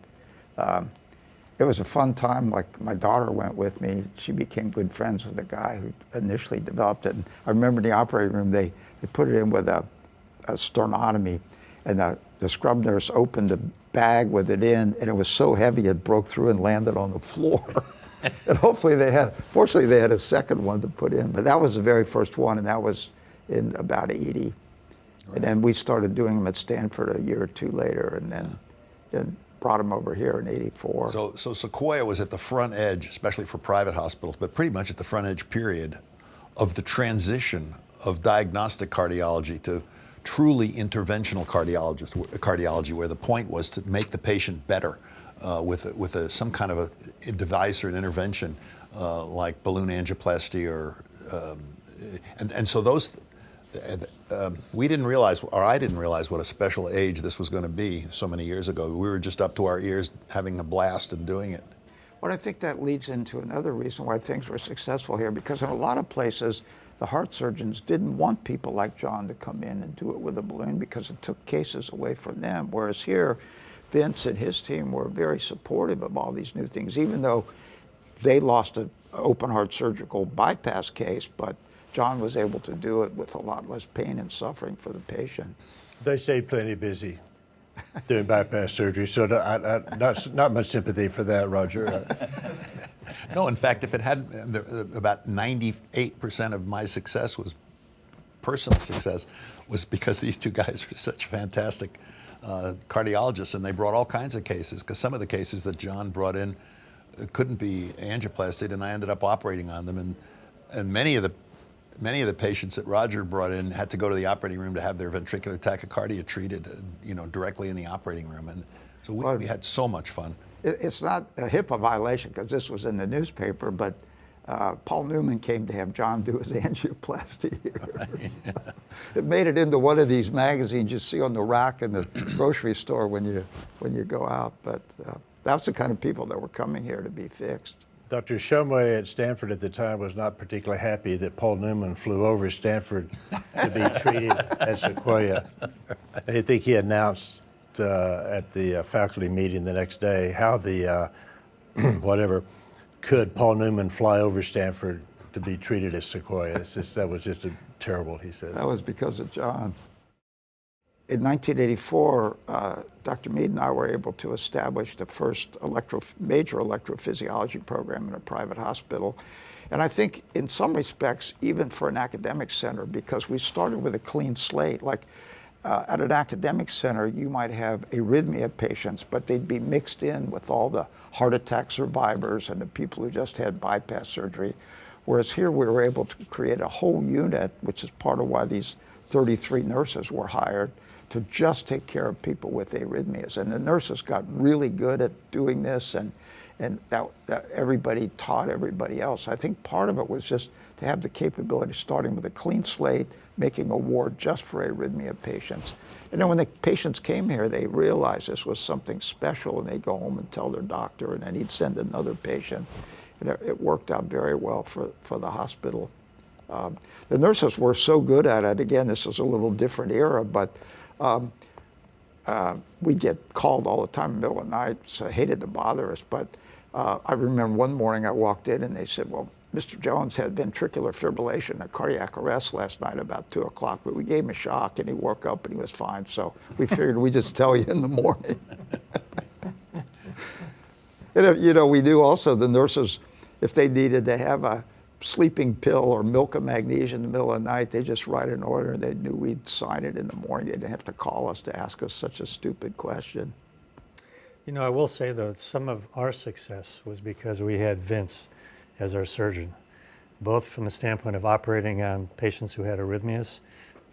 Speaker 3: It was a fun time. Like, my daughter went with me. She became good friends with the guy who initially developed it. And I remember in the operating room, they put it in with a sternotomy, and the scrub nurse opened the bag with it in, and it was so heavy it broke through and landed on the floor. And fortunately they had a second one to put in, but that was the very first one, and that was in about 80. Right. And then we started doing them at Stanford a year or two later, and then brought them over here in 84.
Speaker 1: So Sequoia was at the front edge, especially for private hospitals, but pretty much at the front edge period of the transition of diagnostic cardiology to truly interventional cardiology, where the point was to make the patient better with some kind of a device or an intervention like balloon angioplasty and so those we didn't realize, or I didn't realize, what a special age this was going to be so many years ago. We were just up to our ears having a blast and doing it.
Speaker 3: Well, I think that leads into another reason why things were successful here, because in a lot of places, the heart surgeons didn't want people like John to come in and do it with a balloon because it took cases away from them. Whereas here, Vince and his team were very supportive of all these new things, even though they lost an open heart surgical bypass case, but John was able to do it with a lot less pain and suffering for the patient.
Speaker 2: They stayed plenty busy doing bypass surgery, so not much sympathy for that, Roger.
Speaker 1: No, in fact, if it hadn't, about 98% of my success was personal success, was because these two guys were such fantastic cardiologists, and they brought all kinds of cases, because some of the cases that John brought in couldn't be angioplasted, and I ended up operating on them, and many of the patients that Roger brought in had to go to the operating room to have their ventricular tachycardia treated, directly in the operating room, and so we had so much fun.
Speaker 3: It's not a HIPAA violation because this was in the newspaper, but Paul Newman came to have John do his angioplasty here. Right, yeah. It made it into one of these magazines you see on the rack in the grocery store when you go out. But that's the kind of people that were coming here to be fixed.
Speaker 2: Dr. Shumway at Stanford at the time was not particularly happy that Paul Newman flew over Stanford to be treated at Sequoia. I think he announced at the faculty meeting the next day how the could Paul Newman fly over Stanford to be treated at Sequoia. That was just terrible, he said.
Speaker 3: That was because of John. in 1984, Dr. Mead and I were able to establish the first major electrophysiology program in a private hospital. And I think in some respects, even for an academic center, because we started with a clean slate, like at an academic center, you might have arrhythmia patients, but they'd be mixed in with all the heart attack survivors and the people who just had bypass surgery. Whereas here we were able to create a whole unit, which is part of why these 33 nurses were hired, to just take care of people with arrhythmias. And the nurses got really good at doing this, and that everybody taught everybody else. I think part of it was just to have the capability, starting with a clean slate, making a ward just for arrhythmia patients. And then when the patients came here, they realized this was something special, and they'd go home and tell their doctor, and then he'd send another patient. And it worked out very well for the hospital. The nurses were so good at it. Again, this is a little different era, but we'd get called all the time in the middle of the night, so I hated to bother us. But I remember one morning I walked in and they said, well, Mr. Jones had ventricular fibrillation, a cardiac arrest last night about 2 o'clock, but we gave him a shock and he woke up and he was fine. So we figured we'd just tell you in the morning. And you know, we do also, the nurses, if they needed to have a sleeping pill or milk of magnesia in the middle of the night, they just write an order and they knew we'd sign it in the morning. They didn't have to call us to ask us such a stupid question.
Speaker 4: You know, I will say though, some of our success was because we had Vince as our surgeon, both from the standpoint of operating on patients who had arrhythmias,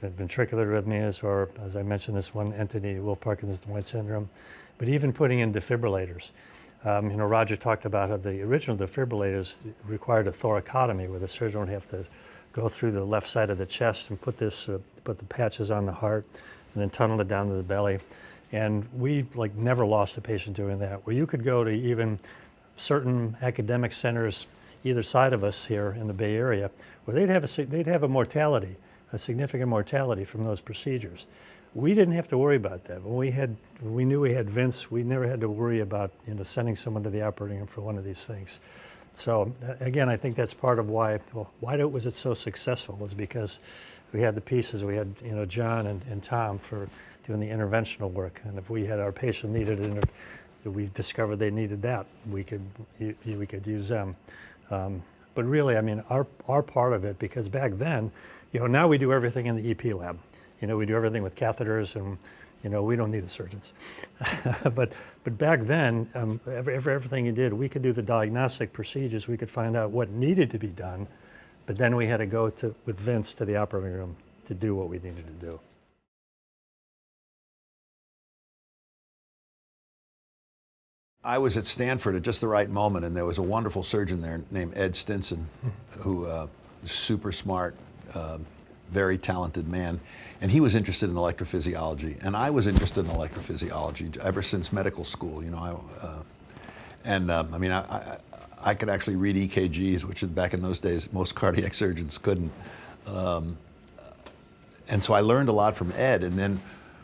Speaker 4: ventricular arrhythmias, or as I mentioned, this one entity, Wolff Parkinson-White syndrome, but even putting in defibrillators. You know, Roger talked about how the original defibrillators required a thoracotomy, where the surgeon would have to go through the left side of the chest and put the patches on the heart, and then tunnel it down to the belly. And we never lost a patient doing that. Where you could go to even certain academic centers either side of us here in the Bay Area, where they'd have a mortality, a significant mortality from those procedures. We didn't have to worry about that. When we knew we had Vince, we never had to worry about sending someone to the operating room for one of these things. So again, I think that's part of why was it so successful, was because we had the pieces. We had John and Tom for doing the interventional work, and if we had our patient needed it, we discovered they needed that, we could use them. But really, I mean, our part of it, because back then, now we do everything in the EP lab. We do everything with catheters, and we don't need the surgeons. but back then, everything you did, we could do the diagnostic procedures. We could find out what needed to be done, but then we had to go with Vince to the operating room to do what we needed to do.
Speaker 1: I was at Stanford at just the right moment, and there was a wonderful surgeon there named Ed Stinson, who was super smart, very talented man, and he was interested in electrophysiology, and I was interested in electrophysiology ever since medical school. I mean, I could actually read EKGs, which back in those days most cardiac surgeons couldn't, and so I learned a lot from Ed. And then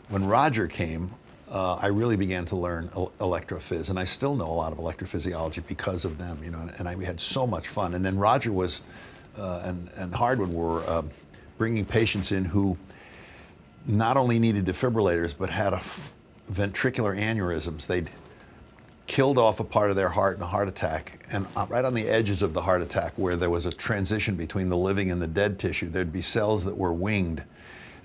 Speaker 1: when Roger came, I really began to learn electrophys, and I still know a lot of electrophysiology because of them. And we had so much fun. And then Roger was and Hardwood were bringing patients in who not only needed defibrillators, but had ventricular aneurysms. They'd killed off a part of their heart in a heart attack, and right on the edges of the heart attack, where there was a transition between the living and the dead tissue, there'd be cells that were winged,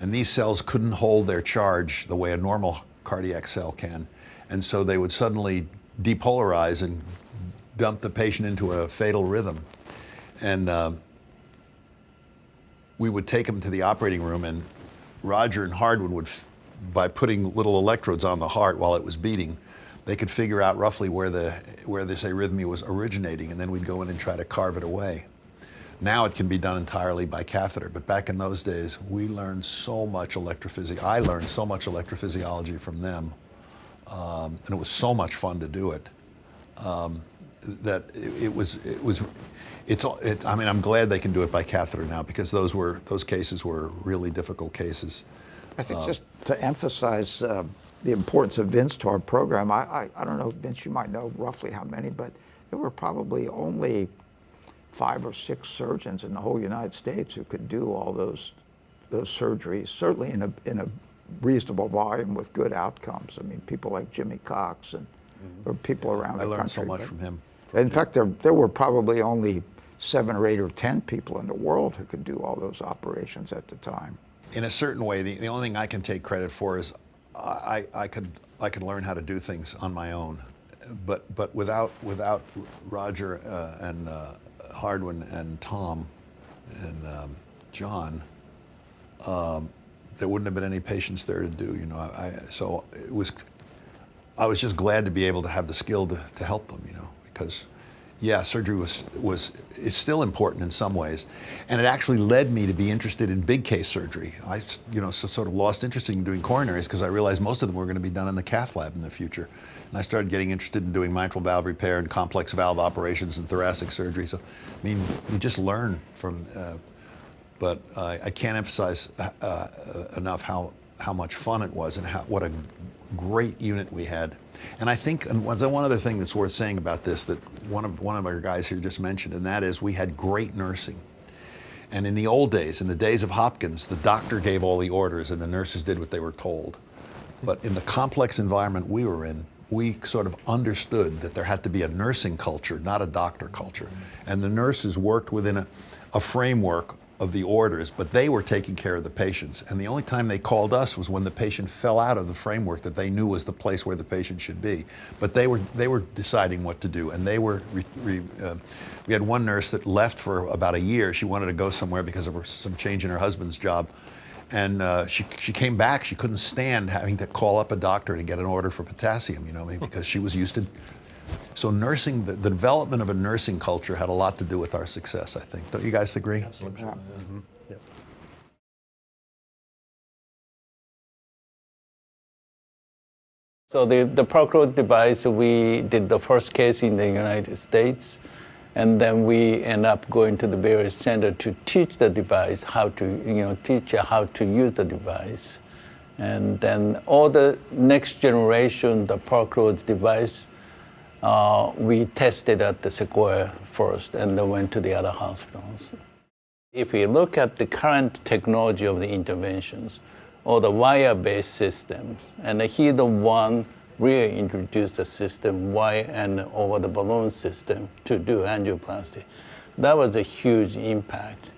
Speaker 1: and these cells couldn't hold their charge the way a normal cardiac cell can, and so they would suddenly depolarize and dump the patient into a fatal rhythm. And we would take them to the operating room, and Roger and Hardwood would, by putting little electrodes on the heart while it was beating, they could figure out roughly where this arrhythmia was originating, and then we'd go in and try to carve it away. Now it can be done entirely by catheter, but back in those days, we learned so much electrophysiology. I learned so much electrophysiology from them, and it was so much fun to do it. That I mean, I'm glad they can do it by catheter now, because those cases were really difficult cases.
Speaker 3: I think just to emphasize the importance of Vince to our program, I don't know, Vince, you might know roughly how many, but there were probably only 5 or 6 surgeons in the whole United States who could do all those surgeries, certainly in a reasonable volume with good outcomes. I mean, people like Jimmy Cox and or people around the country.
Speaker 1: I learned so much from him.
Speaker 3: In fact, there were probably only 7 or 8 or 10 people in the world who could do all those operations at the time.
Speaker 1: In a certain way, the only thing I can take credit for is I could learn how to do things on my own, but without Roger and Hardwin and Tom and John, there wouldn't have been any patients there to do. You know, so it was. I was just glad to be able to have the skill to help them. You know, because yeah, surgery is still important in some ways, and it actually led me to be interested in big case surgery. I sort of lost interest in doing coronaries because I realized most of them were going to be done in the cath lab in the future, and I started getting interested in doing mitral valve repair and complex valve operations and thoracic surgery. So, I mean, you just learn from. But I can't emphasize enough how much fun it was and what a great unit we had. And I think one other thing that's worth saying about this that one of our guys here just mentioned, and that is we had great nursing. And in the old days, in the days of Hopkins, the doctor gave all the orders and the nurses did what they were told. But in the complex environment we were in, we sort of understood that there had to be a nursing culture, not a doctor culture. And the nurses worked within a framework of the orders, but they were taking care of the patients. And the only time they called us was when the patient fell out of the framework that they knew was the place where the patient should be. But they were deciding what to do, and they were. We had one nurse that left for about a year. She wanted to go somewhere because of some change in her husband's job, and she came back. She couldn't stand having to call up a doctor to get an order for potassium. You know, because she was used to. So nursing, the development of a nursing culture had a lot to do with our success, I think. Don't you guys agree?
Speaker 4: Absolutely.
Speaker 3: Yeah.
Speaker 4: Mm-hmm. Yep.
Speaker 5: So the Procro device, we did the first case in the United States, and then we end up going to the various centers to teach the device how to, teach how to use the device. And then all the next generation, the Procro device, we tested at the Sequoia first and then went to the other hospitals. If we look at the current technology of the interventions or the wire-based systems, and he the one really introduced the system, wire and over the balloon system to do angioplasty. That was a huge impact.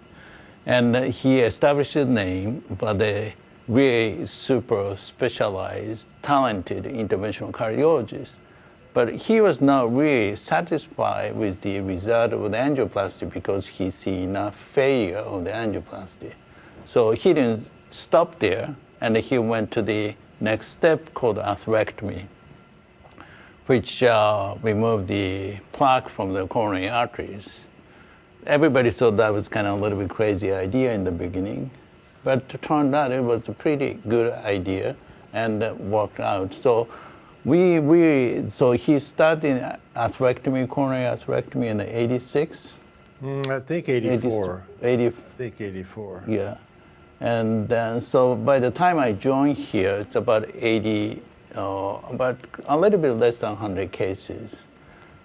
Speaker 5: And he established a name, but a really super specialized, talented interventional cardiologist. But he was not really satisfied with the result of the angioplasty because he see enough failure of the angioplasty. So he didn't stop there, and he went to the next step called atherectomy, which removed the plaque from the coronary arteries. Everybody thought that was kind of a little bit crazy idea in the beginning, but it turned out it was a pretty good idea and worked out. So so he started atherectomy, coronary atherectomy in '86.
Speaker 2: I think 84.
Speaker 5: 80,
Speaker 2: I think 84.
Speaker 5: yeah. And then, so by the time I joined here, it's about 80, about a little bit less than 100 cases.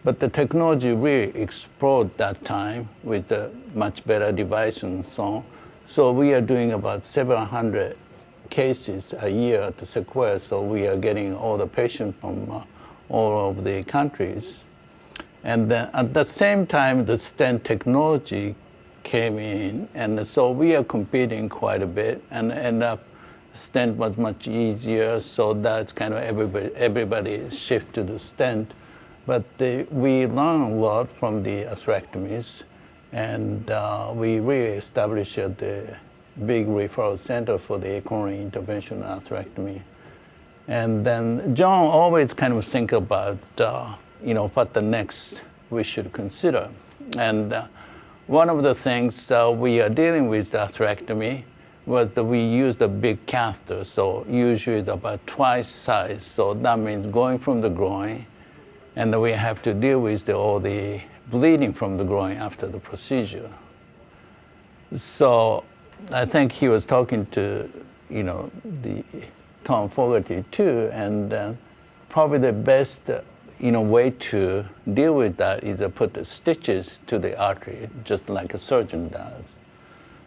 Speaker 5: But the technology really exploded that time with a much better device and so on. So we are doing about 700 cases a year at the Sequoia, so we are getting all the patients from all over the countries. And then at the same time, the stent technology came in, and so we are competing quite a bit, and end up stent was much easier, so that's kind of everybody shift to the stent. But we learn a lot from the atherectomies, and we really established the big referral center for the coronary intervention atherectomy. And then John always kind of think about, what the next we should consider. And one of the things we are dealing with the atherectomy was that we use the big catheter, so usually about twice size. So that means going from the groin, and then we have to deal with all the bleeding from the groin after the procedure. So I think he was talking to, the Tom Fogarty too, and probably the best, way to deal with that is to put the stitches to the artery, just like a surgeon does.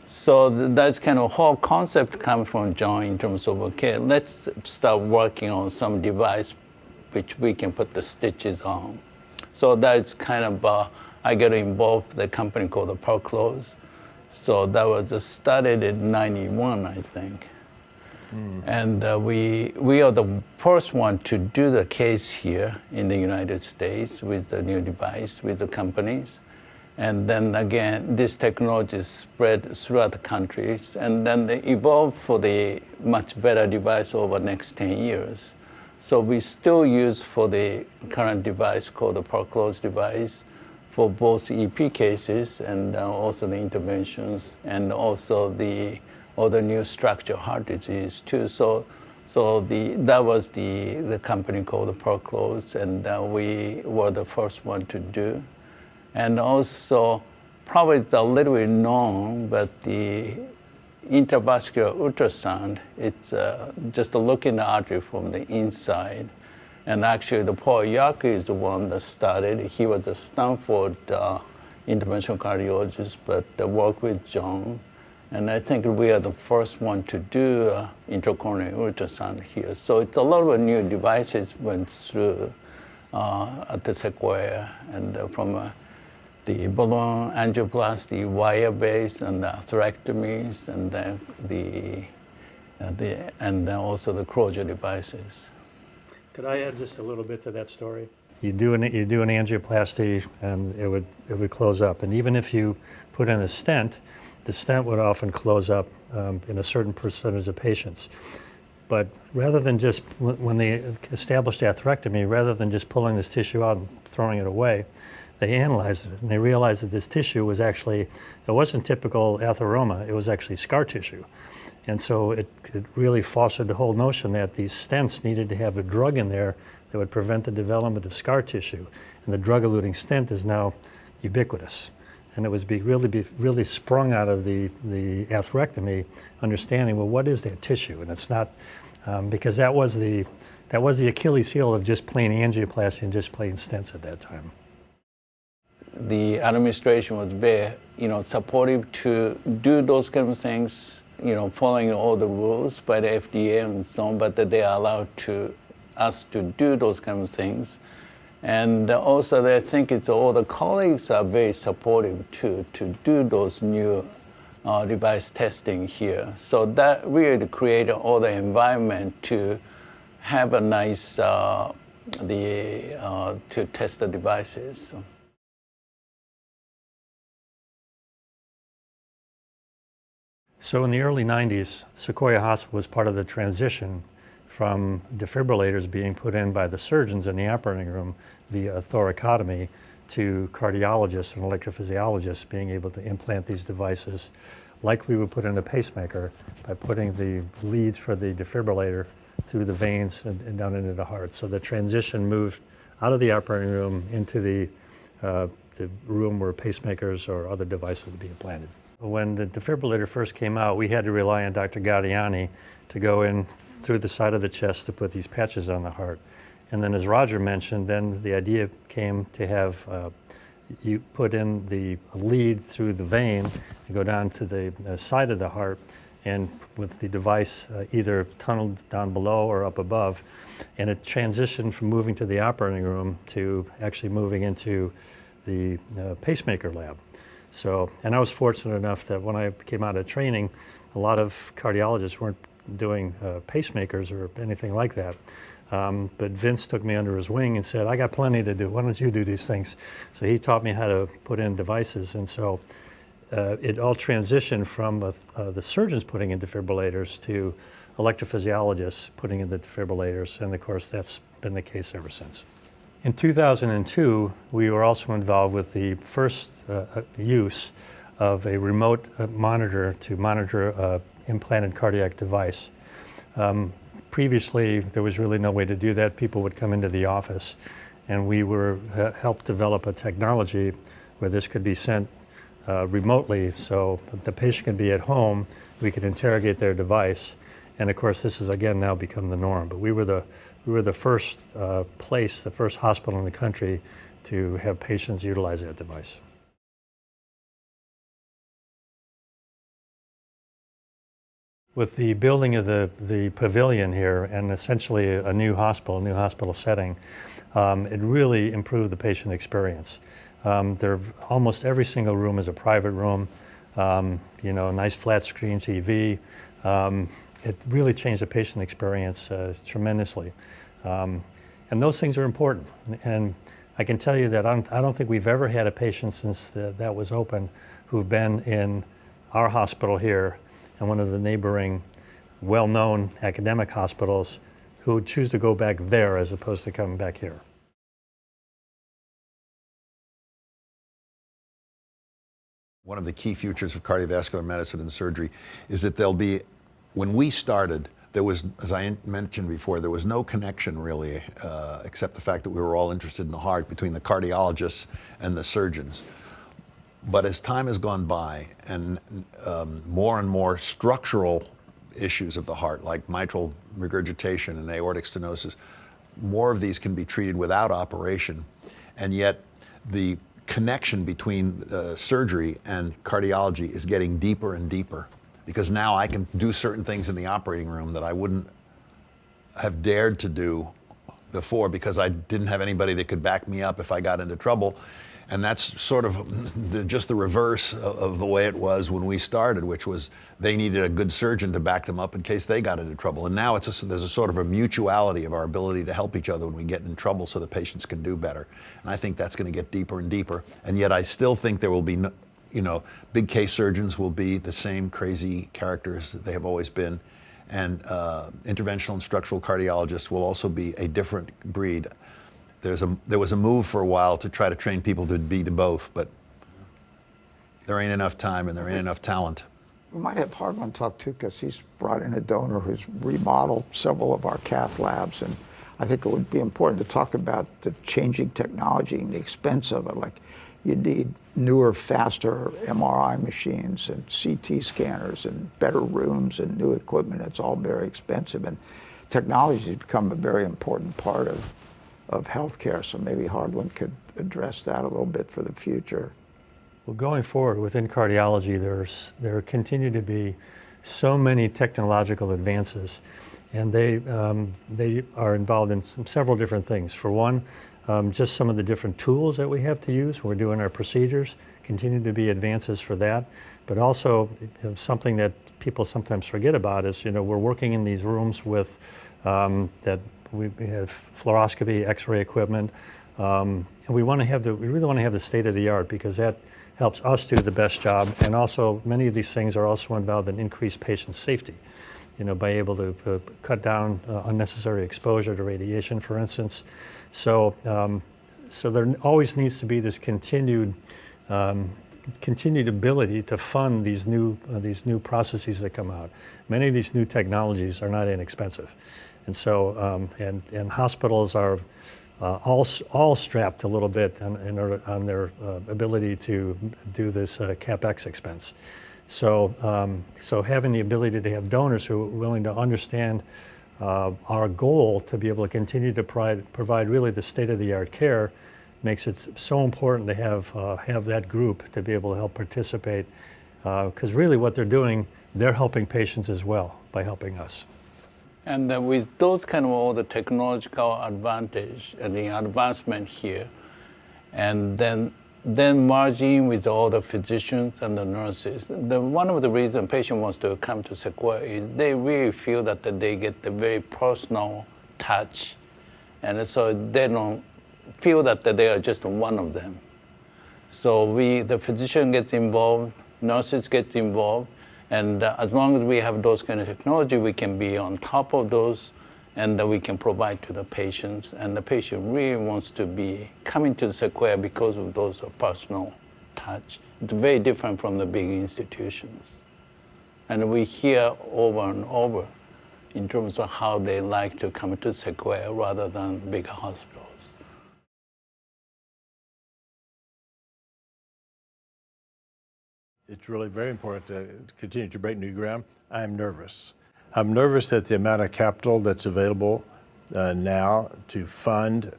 Speaker 5: So that's kind of whole concept comes from John in terms of, okay, let's start working on some device which we can put the stitches on. So that's kind of, I got involved with a company called the Parclose. So that was started in 91, I think. And we are the first one to do the case here in the United States with the new device, with the companies. And then again, this technology is spread throughout the countries, and then they evolved for the much better device over the next 10 years. So we still use for the current device called the Parclose device for both EP cases and also the interventions, and also the other new structural heart disease too. So that was the company called the Parclose, and we were the first one to do. And also, probably it's a little bit known, but the intravascular ultrasound, it's just a look in the artery from the inside. And actually, the Paul Yaku is the one that started. He was a Stanford interventional cardiologist, but worked with John. And I think we are the first one to do intracoronary ultrasound here. So it's a lot of new devices went through at the Sequoia, and from the balloon angioplasty, wire-based, and the atherectomies, and then also the closure devices.
Speaker 4: Could I add just a little bit to that story? You do an angioplasty, and it would close up. And even if you put in a stent, the stent would often close up in a certain percentage of patients. But rather than just, when they established atherectomy, rather than just pulling this tissue out and throwing it away, they analyzed it, and they realized that this tissue was actually, it wasn't typical atheroma, it was actually scar tissue. And so it really fostered the whole notion that these stents needed to have a drug in there that would prevent the development of scar tissue. And the drug-eluting stent is now ubiquitous. And it was really sprung out of the atherectomy, understanding, well, what is that tissue? And it's not, because that was the Achilles heel of just plain angioplasty and just plain stents at that time.
Speaker 5: The administration was very, supportive to do those kind of things, following all the rules by the FDA and so on, but that they allowed us to do those kind of things. And also, I think all the colleagues are very supportive to do those new device testing here. So that really created all the environment to have a nice, to test the devices.
Speaker 4: So in the early 90s, Sequoia Hospital was part of the transition from defibrillators being put in by the surgeons in the operating room via a thoracotomy to cardiologists and electrophysiologists being able to implant these devices like we would put in a pacemaker by putting the leads for the defibrillator through the veins and down into the heart. So the transition moved out of the operating room into the room where pacemakers or other devices would be implanted. When the defibrillator first came out, we had to rely on Dr. Gaudiani to go in through the side of the chest to put these patches on the heart. And then, as Roger mentioned, then the idea came to have you put in the lead through the vein and go down to the side of the heart, and with the device either tunneled down below or up above. And it transitioned from moving to the operating room to actually moving into the pacemaker lab. So, and I was fortunate enough that when I came out of training, a lot of cardiologists weren't doing pacemakers or anything like that. But Vince took me under his wing and said, I got plenty to do. Why don't you do these things? So he taught me how to put in devices. And so it all transitioned from the surgeons putting in defibrillators to electrophysiologists putting in the defibrillators. And of course, that's been the case ever since. In 2002, we were also involved with the first use of a remote monitor to monitor an implanted cardiac device. Previously, there was really no way to do that. People would come into the office, and we helped develop a technology where this could be sent remotely, so the patient could be at home, we could interrogate their device, and of course this has again now become the norm. But we were the first the first hospital in the country to have patients utilize that device. With the building of the pavilion here and essentially a new hospital setting, it really improved the patient experience. Almost every single room is a private room, you know, a nice flat screen TV. It really changed the patient experience tremendously. And those things are important. And I can tell you that I don't think we've ever had a patient since that was open who've been in our hospital here and one of the neighboring well-known academic hospitals who would choose to go back there as opposed to coming back here.
Speaker 1: One of the key futures of cardiovascular medicine and surgery is that there'll be, when we started, there was, as I mentioned before, there was no connection really, except the fact that we were all interested in the heart between the cardiologists and the surgeons. But as time has gone by and more structural issues of the heart, like mitral regurgitation and aortic stenosis, more of these can be treated without operation. And yet the connection between surgery and cardiology is getting deeper and deeper, because now I can do certain things in the operating room that I wouldn't have dared to do before because I didn't have anybody that could back me up if I got into trouble. And that's sort of just the reverse of the way it was when we started, which was they needed a good surgeon to back them up in case they got into trouble. And now there's a sort of a mutuality of our ability to help each other when we get in trouble so the patients can do better. And I think that's going to get deeper and deeper. And yet I still think there will be, you know, big case surgeons will be the same crazy characters that they have always been. And interventional and structural cardiologists will also be a different breed. There was a move for a while to try to train people to be to both, but there ain't enough time and there ain't enough talent.
Speaker 3: We might have Hardman talk too, because he's brought in a donor who's remodeled several of our cath labs, and I think it would be important to talk about the changing technology and the expense of it. Like, you need newer, faster MRI machines and CT scanners and better rooms and new equipment. It's all very expensive, and technology has become a very important part of healthcare, so maybe Hardwin could address that a little bit for the future.
Speaker 4: Well, going forward within cardiology, there continue to be so many technological advances, and they are involved in several different things. For one, just some of the different tools that we have to use when we're doing our procedures continue to be advances for that. But also, something that people sometimes forget about is, we're working in these rooms with that we have fluoroscopy, X-ray equipment, and we really want to have the state of the art, because that helps us do the best job. And also, many of these things are also involved in increased patient safety, by able to cut down unnecessary exposure to radiation, for instance. So there always needs to be this continued ability to fund these new processes that come out. Many of these new technologies are not inexpensive, and so and hospitals are all strapped a little bit on their ability to do this CapEx expense. So having the ability to have donors who are willing to understand our goal to be able to continue to provide really the state-of-the-art care makes it so important to have that group to be able to help participate, because really what they're doing, they're helping patients as well by helping us.
Speaker 5: And with those kind of all the technological advantage and the advancement here, and then merging with all the physicians and the nurses, one of the reasons patient wants to come to Sequoia is they really feel that they get the very personal touch, and so they don't feel that they are just one of them. So the physician gets involved, nurses get involved, and as long as we have those kind of technology, we can be on top of those, and that we can provide to the patients. And the patient really wants to be coming to Sequoia because of those personal touch. It's very different from the big institutions. And we hear over and over in terms of how they like to come to Sequoia rather than bigger hospitals.
Speaker 2: It's really very important to continue to break new ground. I'm nervous. I'm nervous at the amount of capital that's available now to fund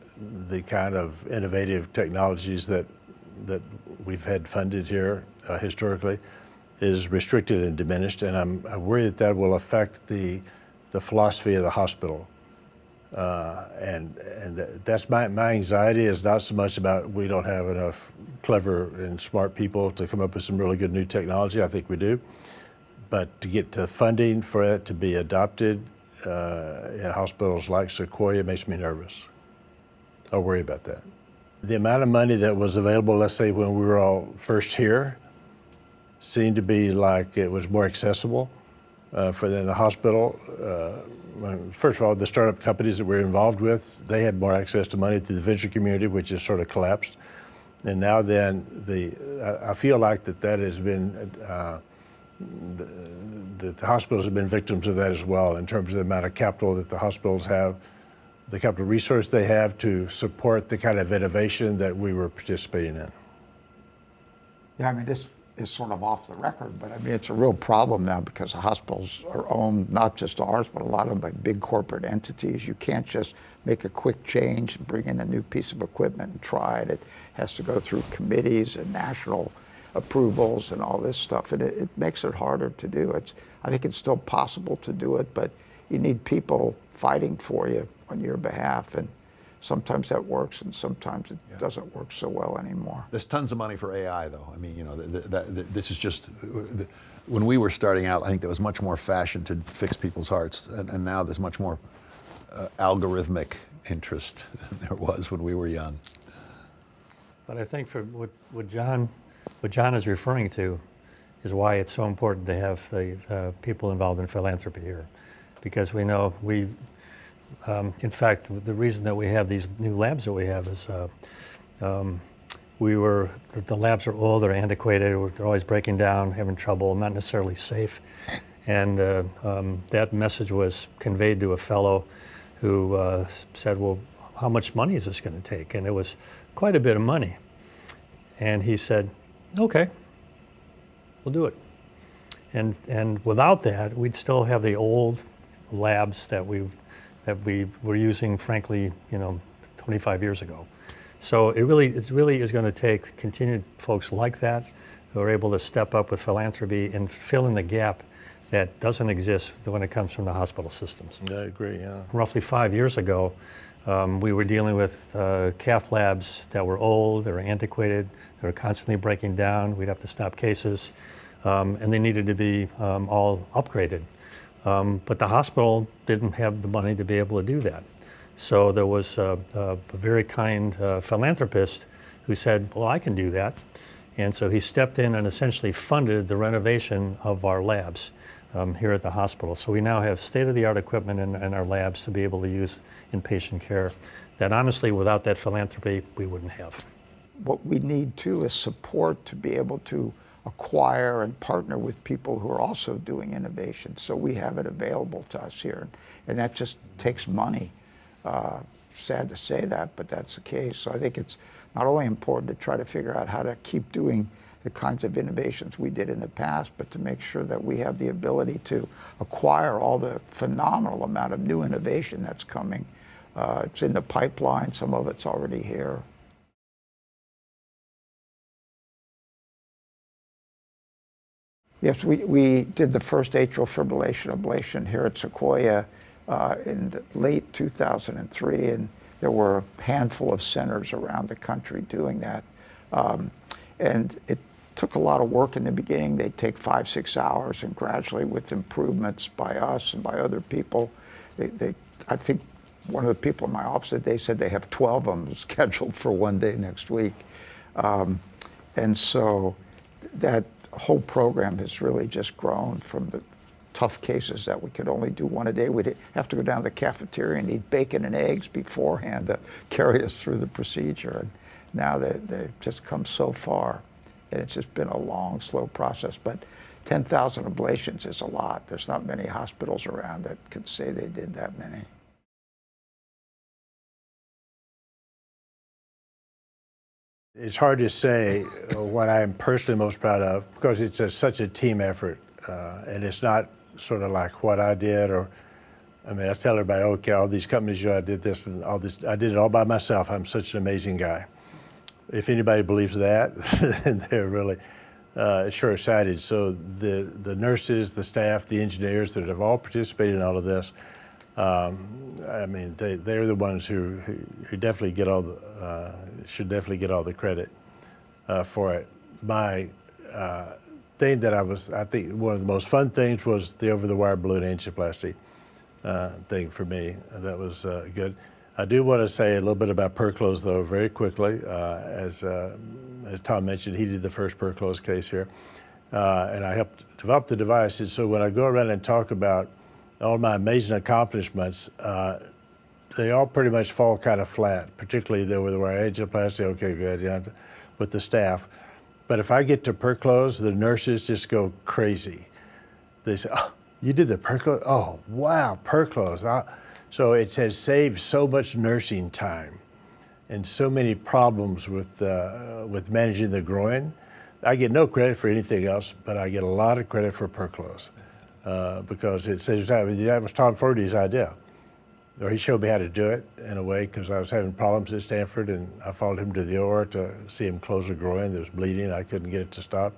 Speaker 2: the kind of innovative technologies that we've had funded here historically. is restricted and diminished, and I'm worried that that will affect the philosophy of the hospital. And that's my anxiety is not so much about we don't have enough clever and smart people to come up with some really good new technology. I think we do. But to get to funding for it to be adopted in hospitals like Sequoia makes me nervous. I worry about that. The amount of money that was available, let's say when we were all first here, seemed to be like it was more accessible for the hospital. First of all, the startup companies that we're involved with, they had more access to money through the venture community, which has sort of collapsed. And now then, I feel like that has been, the hospitals have been victims of that as well in terms of the amount of capital that the hospitals have, the capital resource they have to support the kind of innovation that we were participating in.
Speaker 3: Yeah, I mean, this is sort of off the record, but I mean, it's a real problem now because the hospitals are owned, not just ours, but a lot of them by big corporate entities. You can't just make a quick change and bring in a new piece of equipment and try it. It has to go through committees and national approvals and all this stuff, and it makes it harder to do. I think it's still possible to do it, but you need people fighting for you on your behalf, and sometimes that works and sometimes it doesn't work so well anymore.
Speaker 1: There's tons of money for AI, though. I mean, you know, this is just, when we were starting out, I think there was much more fashion to fix people's hearts, and now there's much more algorithmic interest than there was when we were young.
Speaker 4: But I think for what John is referring to is why it's so important to have the people involved in philanthropy here, because we know in fact, the reason that we have these new labs that we have is the labs are old, they're antiquated, they're always breaking down, having trouble, not necessarily safe. And that message was conveyed to a fellow who said, well, how much money is this going to take? And it was quite a bit of money. And he said, okay, we'll do it. And without that, we'd still have the old labs that we were using, frankly, 25 years ago. So it really is going to take continued folks like that who are able to step up with philanthropy and fill in the gap that doesn't exist when it comes from the hospital systems.
Speaker 2: I agree, yeah.
Speaker 4: Roughly 5 years ago, we were dealing with cath labs that were old, they were antiquated, they were constantly breaking down, we'd have to stop cases, and they needed to be all upgraded. But the hospital didn't have the money to be able to do that. So there was a very kind philanthropist who said, well, I can do that. And so he stepped in and essentially funded the renovation of our labs here at the hospital. So we now have state-of-the-art equipment in our labs to be able to use in patient care that honestly, without that philanthropy, we wouldn't have.
Speaker 3: What we need too is support to be able to acquire and partner with people who are also doing innovation. So we have it available to us here. And that just takes money. Sad to say that, but that's the case. So I think it's not only important to try to figure out how to keep doing the kinds of innovations we did in the past, but to make sure that we have the ability to acquire all the phenomenal amount of new innovation that's coming. It's in the pipeline, some of it's already here. Yes, we did the first atrial fibrillation ablation here at Sequoia in late 2003, and there were a handful of centers around the country doing that. And it took a lot of work in the beginning. They'd take 5-6 hours, and gradually with improvements by us and by other people, I think one of the people in my office that they said they have 12 of them scheduled for one day next week. And so that whole program has really just grown from the tough cases that we could only do one a day. We'd have to go down to the cafeteria and eat bacon and eggs beforehand to carry us through the procedure. And now they've just come so far. And it's just been a long, slow process. But 10,000 ablations is a lot. There's not many hospitals around that can say they did that many.
Speaker 2: It's hard to say what I'm personally most proud of because it's such a team effort, and it's not sort of like what I did or, I mean, I tell everybody, okay, all these companies, I did this and all this, I did it all by myself. I'm such an amazing guy. If anybody believes that, then they're really short-sighted. So the nurses, the staff, the engineers that have all participated in all of this, I mean, they're the ones who definitely get all the, should definitely get all the credit for it. My thing that I think one of the most fun things was the over-the-wire balloon angioplasty thing for me. That was good. I do want to say a little bit about Perclose, though, very quickly. As Tom mentioned, he did the first Perclose case here, and I helped develop the device. And so when I go around and talk about all my amazing accomplishments, they all pretty much fall kind of flat, particularly the over-the-wire angioplasty. Okay, good, yeah, with the staff. But if I get to Perclose, the nurses just go crazy. They say, "Oh, you did the Perclose? Oh, wow, Perclose." So it has saved so much nursing time and so many problems with managing the groin. I get no credit for anything else, but I get a lot of credit for Perclose because it saves time. That was Tom Fogarty's idea. Or he showed me how to do it in a way because I was having problems at Stanford, and I followed him to the OR to see him close a groin that was bleeding. I couldn't get it to stop.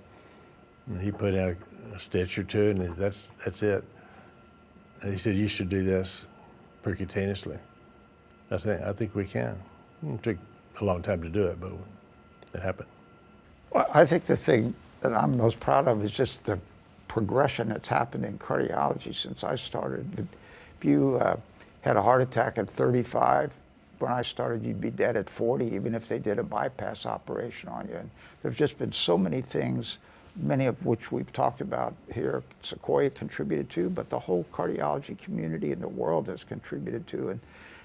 Speaker 2: And he put in a stitch or two, and that's it. And he said, "You should do this percutaneously." I think we can. It took a long time to do it, but it happened.
Speaker 3: Well, I think the thing that I'm most proud of is just the progression that's happened in cardiology since I started. If you had a heart attack at 35, when I started, you'd be dead at 40, even if they did a bypass operation on you. And there's just been so many things, many of which we've talked about here, Sequoia contributed to, but the whole cardiology community in the world has contributed to.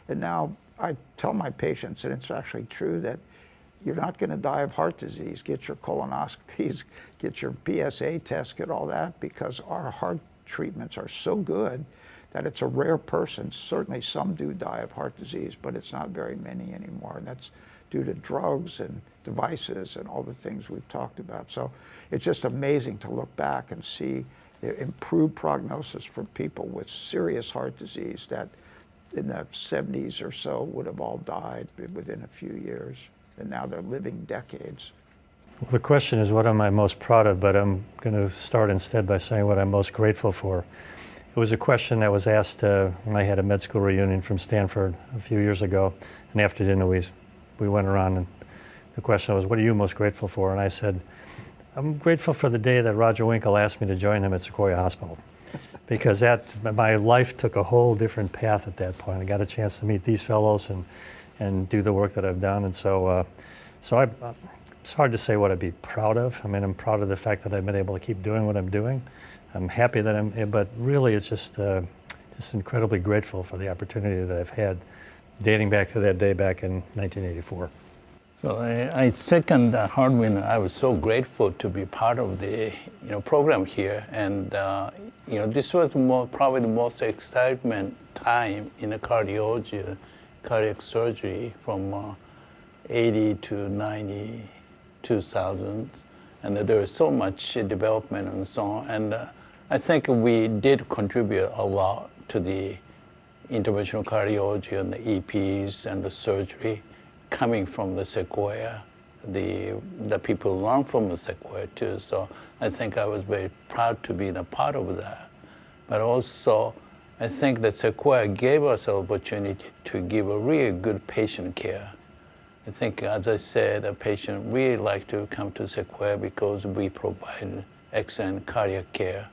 Speaker 3: And now I tell my patients, and it's actually true, that you're not going to die of heart disease. Get your colonoscopies, get your PSA test, get all that, because our heart treatments are so good that it's a rare person. Certainly some do die of heart disease, but it's not very many anymore. And that's due to drugs and devices and all the things we've talked about. So it's just amazing to look back and see the improved prognosis for people with serious heart disease that in the 70s or so would have all died within a few years. And now they're living decades.
Speaker 4: Well, the question is, what am I most proud of? But I'm going to start instead by saying what I'm most grateful for. It was a question that was asked when I had a med school reunion from Stanford a few years ago. And after dinner, we went around, and the question was, what are you most grateful for? And I said, I'm grateful for the day that Roger Winkle asked me to join him at Sequoia Hospital. Because my life took a whole different path at that point. I got a chance to meet these fellows and do the work that I've done. And so it's hard to say what I'd be proud of. I mean, I'm proud of the fact that I've been able to keep doing what I'm doing. I'm happy that but really it's just incredibly grateful for the opportunity that I've had dating back to that day back in 1984.
Speaker 5: So I second Hardwin. I was so grateful to be part of the program here, and this was probably the most excitement time in the cardiology, cardiac surgery from 80 to 90, 2000, and there was so much development and so on. And I think we did contribute a lot to the interventional cardiology and the EPs and the surgery coming from the Sequoia. The people learn from the Sequoia too. So I think I was very proud to be a part of that. But also, I think that Sequoia gave us an opportunity to give a really good patient care. I think, as I said, a patient really like to come to Sequoia because we provide excellent cardiac care.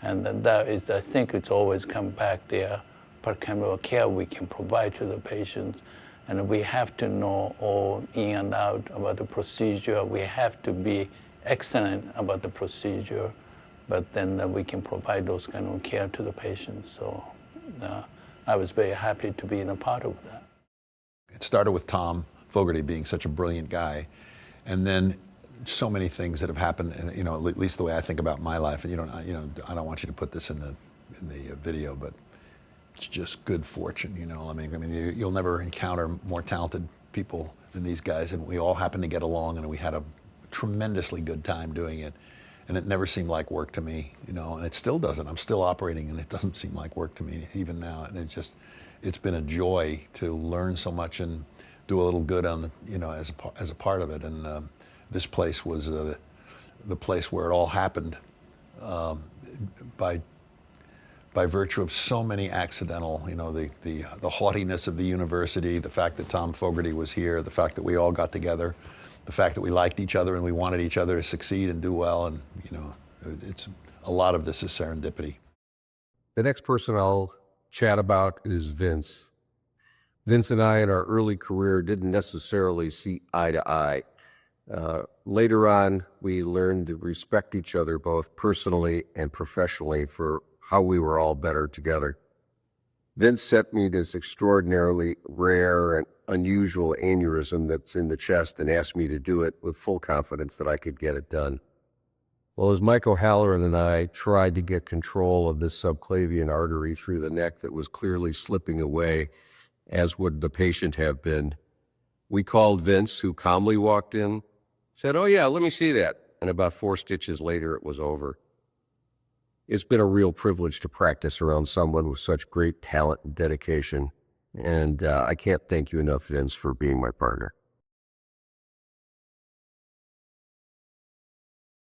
Speaker 5: And that is, I think it's always come back there, percutaneous care we can provide to the patients. And we have to know all in and out about the procedure. We have to be excellent about the procedure, but then we can provide those kind of care to the patients. So I was very happy to be a part of that.
Speaker 1: It started with Tom Fogarty being such a brilliant guy, and then so many things that have happened, and at least the way I think about my life. And I don't want you to put this in the video, but it's just good fortune. I mean, you'll never encounter more talented people than these guys, and we all happen to get along, and we had a tremendously good time doing it. And it never seemed like work to me, and it still doesn't. I'm still operating, and it doesn't seem like work to me even now. And it's been a joy to learn so much and do a little good on the, as a part of it. And this place was the place where it all happened by virtue of so many accidental, the haughtiness of the university, the fact that Tom Fogarty was here, the fact that we all got together, the fact that we liked each other and we wanted each other to succeed and do well, and it's a lot of this is serendipity.
Speaker 6: The next person I'll chat about is Vince. Vince and I in our early career didn't necessarily see eye to eye. Later on, we learned to respect each other both personally and professionally for how we were all better together. Vince sent me this extraordinarily rare and unusual aneurysm that's in the chest and asked me to do it with full confidence that I could get it done. Well, as Mike O'Halloran and I tried to get control of this subclavian artery through the neck that was clearly slipping away, as would the patient have been, we called Vince, who calmly walked in, said, "Oh yeah, let me see that." And about 4 stitches later, it was over. It's been a real privilege to practice around someone with such great talent and dedication. And I can't thank you enough, Vince, for being my partner.